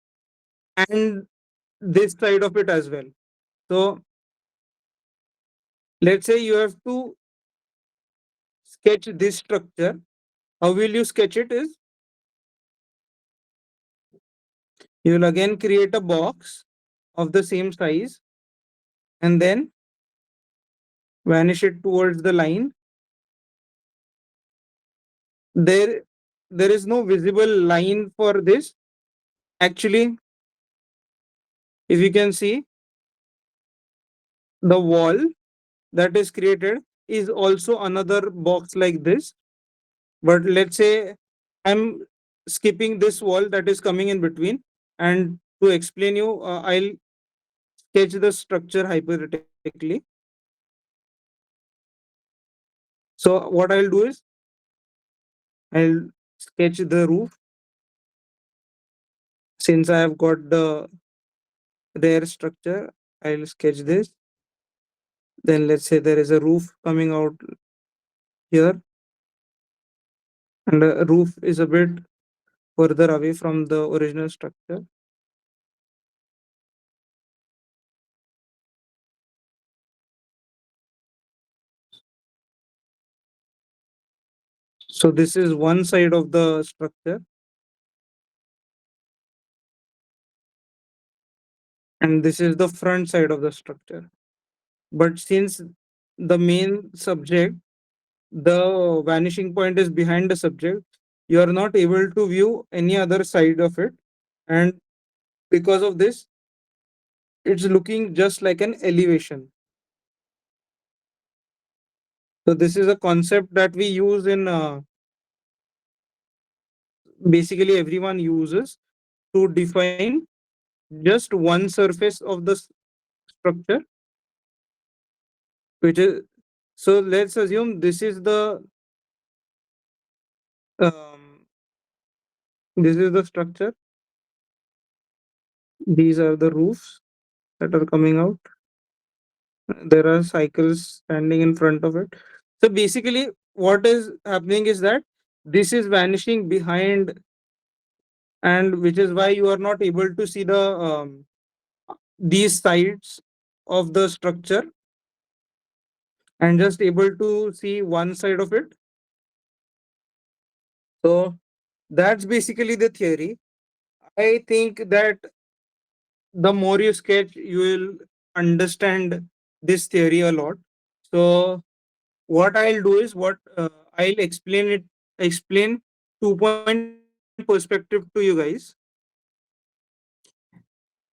and this side of it as well. So let's say you have to sketch this structure. How will you sketch it is, you will again create a box of the same size and then vanish it towards the line. There there is no visible line for this. Actually, if you can see, the wall that is created is also another box like this. But let's say I'm skipping this wall that is coming in between, and to explain you, I'll sketch the structure hypothetically. So what I'll do is I'll sketch the roof. Since I have got the rear structure, I'll sketch this. Then let's say there is a roof coming out here, and the roof is a bit further away from the original structure. So this is one side of the structure, and this is the front side of the structure. But since the main subject, the vanishing point is behind the subject, you are not able to view any other side of it. And because of this, it's looking just like an elevation. So this is a concept that we use in basically everyone uses to define just one surface of the structure, which is, so let's assume um, this is the structure. These are the roofs that are coming out. There are cycles standing in front of it. So basically, what is happening is that this is vanishing behind, and which is why you are not able to see these sides of the structure and just able to see one side of it. So that's basically the theory. I think that the more you sketch, you will understand this theory a lot. So what I'll do is I'll explain 2 point perspective to you guys.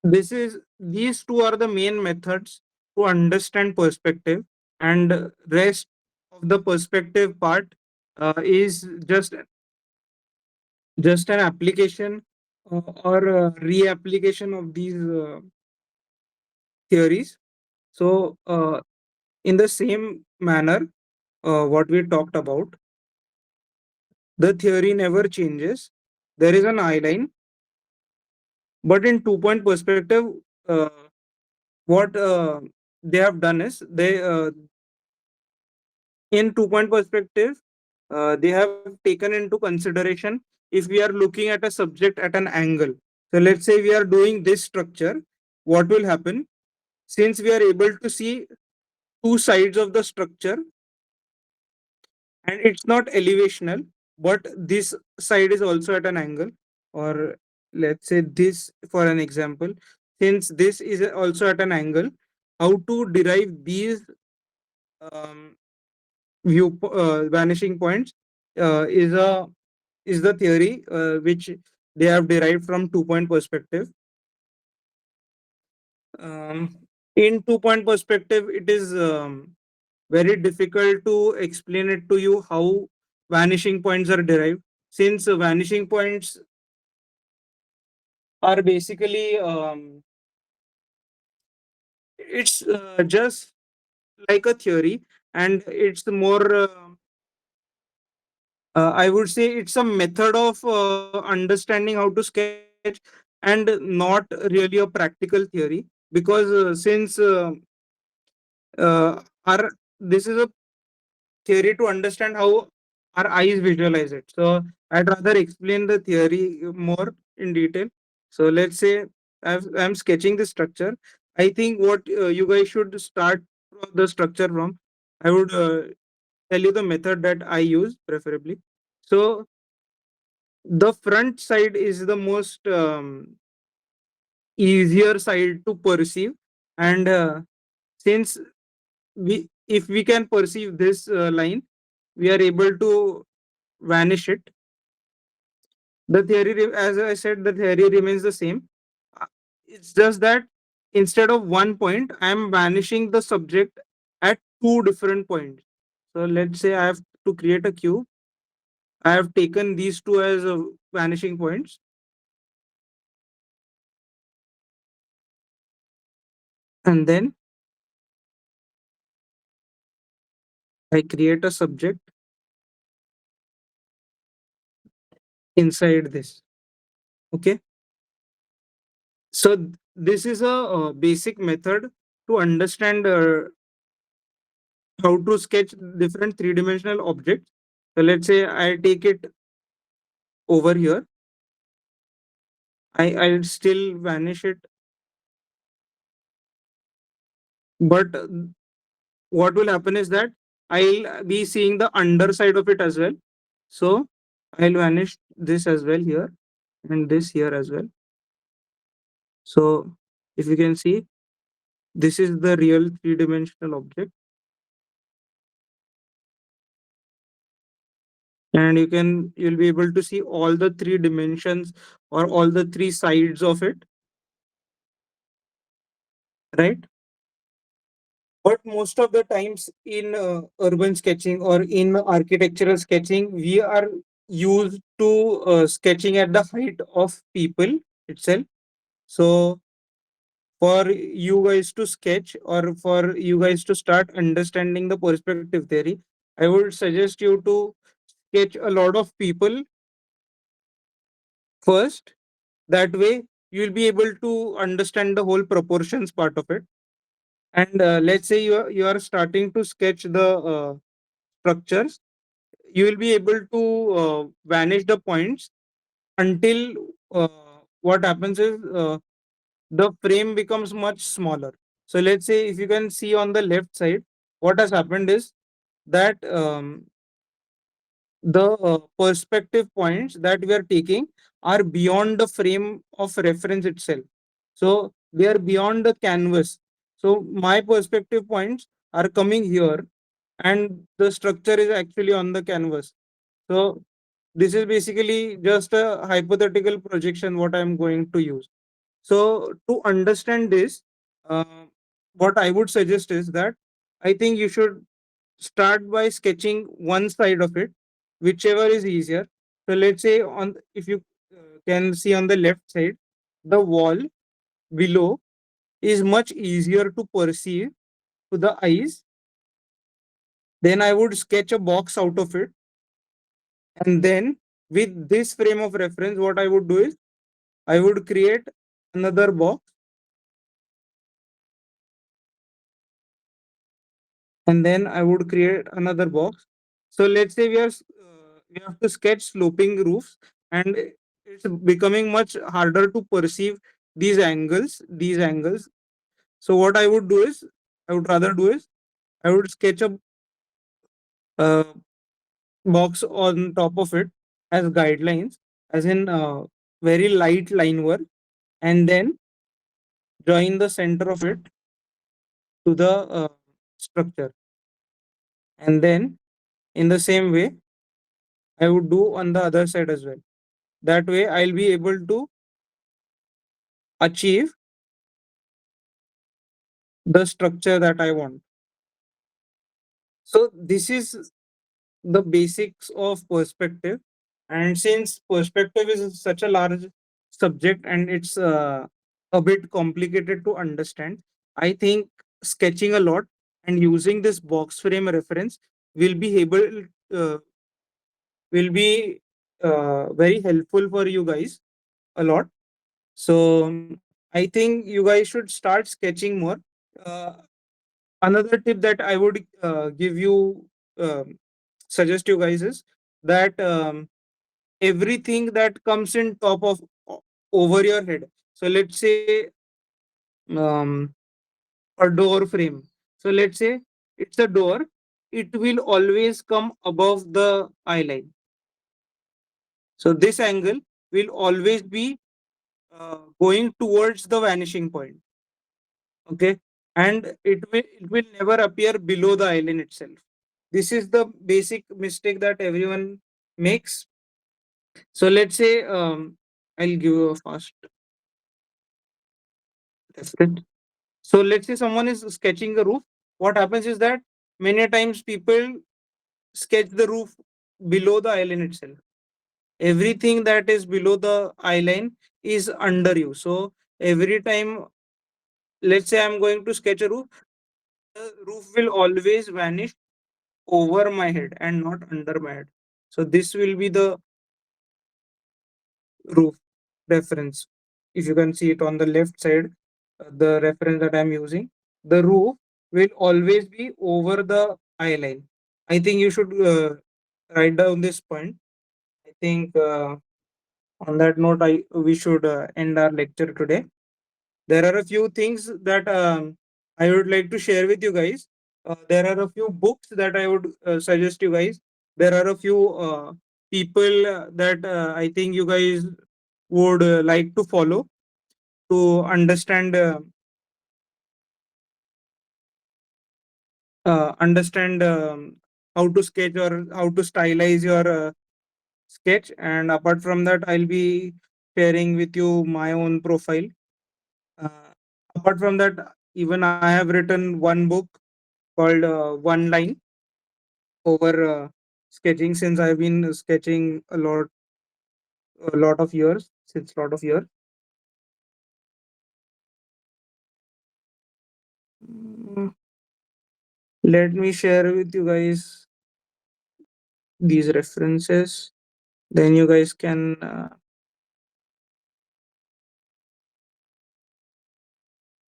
These two are the main methods to understand perspective, and rest of the perspective part is just an application or a reapplication of these theories. So in the same manner, what we talked about, the theory never changes. There is an eye line, but in 2 point perspective, uh, what they have done is they in 2 point perspective, they have taken into consideration if we are looking at a subject at an angle. So let's say we are doing this structure. What will happen? Since we are able to see two sides of the structure, and it's not elevational, but this side is also at an angle, or let's say this for an example, since this is also at an angle, how to derive these um, vanishing points is the theory which they have derived from 2 point perspective. In 2 point perspective, it is very difficult to explain it to you how vanishing points are derived, since vanishing points are basically it's just like a theory, and it's more I would say it's a method of understanding how to sketch, and not really a practical theory, because since our this is a theory to understand how our eyes visualize it. So I'd rather explain the theory more in detail. So let's say I'm sketching the structure. I think what you guys should start the structure from. I would tell you the method that I use preferably. So the front side is the most easier side to perceive, and since we if we can perceive this line, we are able to vanish it. The theory, as I said, the theory remains the same. Uh, it's just that instead of one point, I am vanishing the subject at two different points. So let's say I have to create a cube. I have taken these two as vanishing points, and then I create a subject inside this. Okay. So this is a basic method to understand how to sketch different three-dimensional objects. So let's say I take it over here. I'll still vanish it, but what will happen is that I'll be seeing the underside of it as well. So I'll vanish this as well here and this here as well. So if you can see, this is the real three-dimensional object, and you'll be able to see all the three dimensions or all the three sides of it, right? But most of the times in urban sketching or in architectural sketching, we are used to sketching at the height of people itself. So for you guys to sketch or for you guys to start understanding the perspective theory, I would suggest you to sketch a lot of people first. That way you'll be able to understand the whole proportions part of it. And let's say you are starting to sketch the structures, you will be able to vanish the points until what happens is the frame becomes much smaller. So let's say if you can see on the left side, what has happened is that the perspective points that we are taking are beyond the frame of reference itself. So they are beyond the canvas. So my perspective points are coming here, and the structure is actually on the canvas. So this is basically just a hypothetical projection what I'm going to use. So to understand this, what I would suggest is that I think you should start by sketching one side of it, whichever is easier. So let's say on if you can see on the left side, the wall below is much easier to perceive to the eyes. Then I would sketch a box out of it, and then with this frame of reference, what I would do is I would create another box, and then I would create another box. So let's say we have to sketch sloping roofs, and it's becoming much harder to perceive these angles. So what I would rather do is I would sketch a uh, box on top of it as guidelines, as in very light line work, and then join the center of it to the structure. And then in the same way, I would do on the other side as well. That way, I'll be able to achieve the structure that I want. So this is the basics of perspective. And since perspective is such a large subject and it's a bit complicated to understand, I think sketching a lot and using this box frame reference will be able uh, will be very helpful for you guys a lot. So I think you guys should start sketching more. Uh, Another tip that I would give you, suggest you guys is that everything that comes in top of over your head. So let's say um, a door frame. So let's say it's a door. It will always come above the eye line. So this angle will always be going towards the vanishing point. Okay, and it will never appear below the eye line itself. This is the basic mistake that everyone makes. So let's say I'll give you a fast reference. So let's say someone is sketching a roof. What happens is that many times people sketch the roof below the eye line itself. Everything that is below the eye line is under you. So every time, let's say I'm going to sketch a roof, the roof will always vanish over my head and not under my head. So this will be the roof reference. If you can see it on the left side, the reference that I'm using, the roof will always be over the eye line. I think you should write down this point. I think on that note, I we should end our lecture today. There are a few things that I would like to share with you guys. There are a few books that I would suggest you guys. There are a few people that I think you guys would like to follow to understand how to sketch or how to stylize your sketch. And apart from that, I'll be sharing with you my own profile. Uh, Apart from that, even I have written one book called One Line over sketching, since I've been sketching a lot of years, since lot of years. Mm, Let me share with you guys these references. Then you guys can.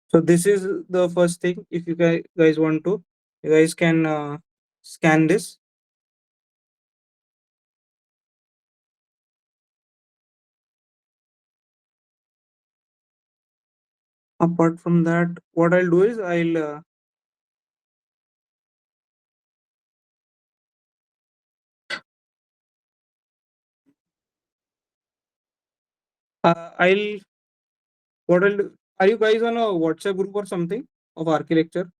So this is the first thing. If you guys want to, you guys can scan this. Apart from that, what I'll do is I'll what I'll do. Are you guys on a WhatsApp group or something of architecture?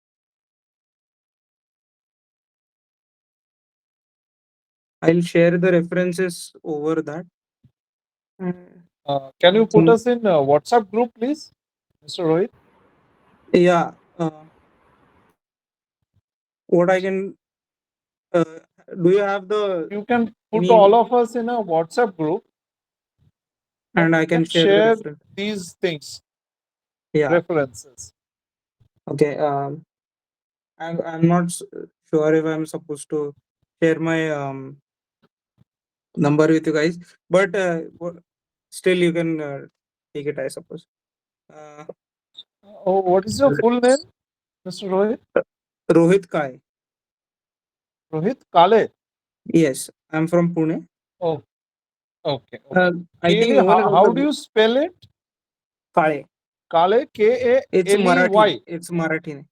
I'll share the references over that. Can I you put think, us in WhatsApp group, please, Mr. Rohit? yeah. What I can uh, do you have the You can put all name of us in a WhatsApp group and and we I can can share the share reference? these things, Yeah. references. Okay. I'm not sure if I'm supposed to share my number with you guys, but still you can take it, I suppose. Uh, Oh, what is your full name, Mr. Rohit? Rohit Kai. Rohit Kale. Yes, I'm from Pune. Oh, okay, okay. Uh, I think Kale, no one is on how the do group. you spell it? Kale. Kale, It's Marathi. K-A-L-E-Y. It's Marathi.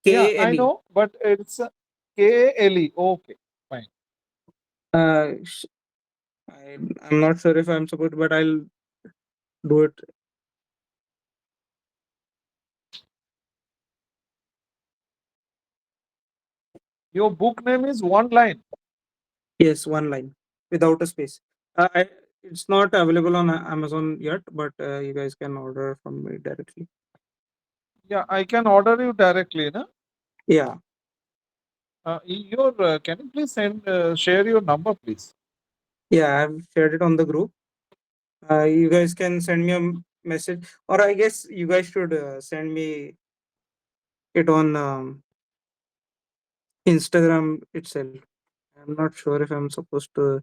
Yeah, I Kale. know, but it's K-A-L-E. Okay, fine. Uh, sh- I'm not sure if I'm supposed, but I'll do it. Your book name is one line. Yes, one line without a space. It's not available on Amazon yet, but you guys can order from me directly. Yeah, I can order you directly, no? Yeah, Can you please share your number, please? yeah, I've shared it on the group. You guys can send me a message, or I guess you guys should send me it on Instagram itself. I'm not sure if I'm supposed to.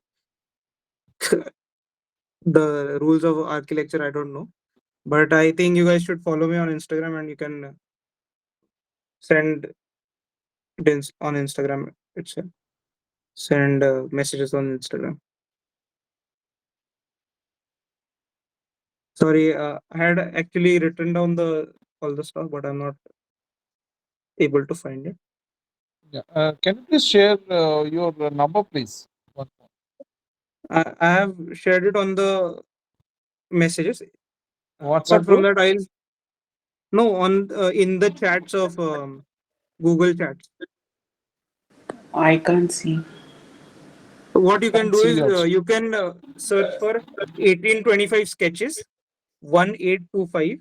The rules of architecture, I don't know, but I think you guys should follow me on Instagram and you can send. it is on Instagram itself. Send messages on Instagram. Sorry, I had actually written down the all the stuff, but I'm not able to find it. Yeah. Can you please share your number, please? One more. I have shared it on the messages. WhatsApp Apart from group? that, I'll no on in the chats of Google Chats. I can't see. What you can Can't do see is also. you can search for 1825 sketches 1825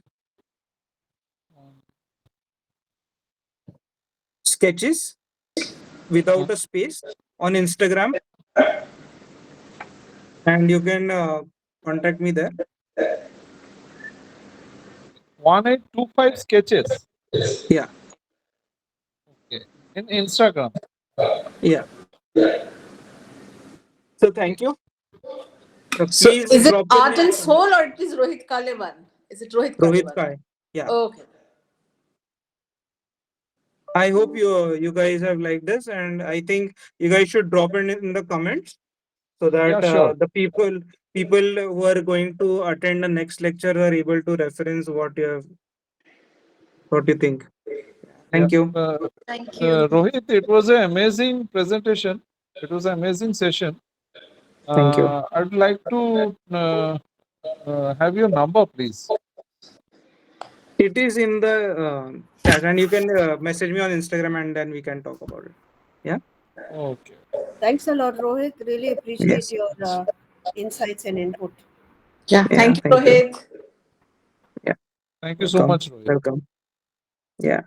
sketches without a space on Instagram, and you can contact me there. 1825 sketches. Yeah, Okay. In Instagram. yeah. So thank you. So Please is it drop in Art and Soul or it is Rohit Kalevan? Is it Rohit Rohit Kalevan? Kai. Yeah. Okay. I hope you guys have liked this, and I think you guys should drop in the comments so Yeah, that sure. the people who are going to attend the next lecture are able to reference what you think. Yeah. Thank you. Thank you. Rohit, it was an amazing presentation. It was an amazing session. Thank you. I would like to have your number, please. It is in the chat, and you can message me on Instagram, and then we can talk about it. Yeah. Okay. Thanks a lot, Rohit. Really appreciate Yes. your insights and input. Yeah, Yeah. thank you, Thank you. Rohit. Yeah. Thank you so Welcome. much, Rohit. Welcome. Yeah.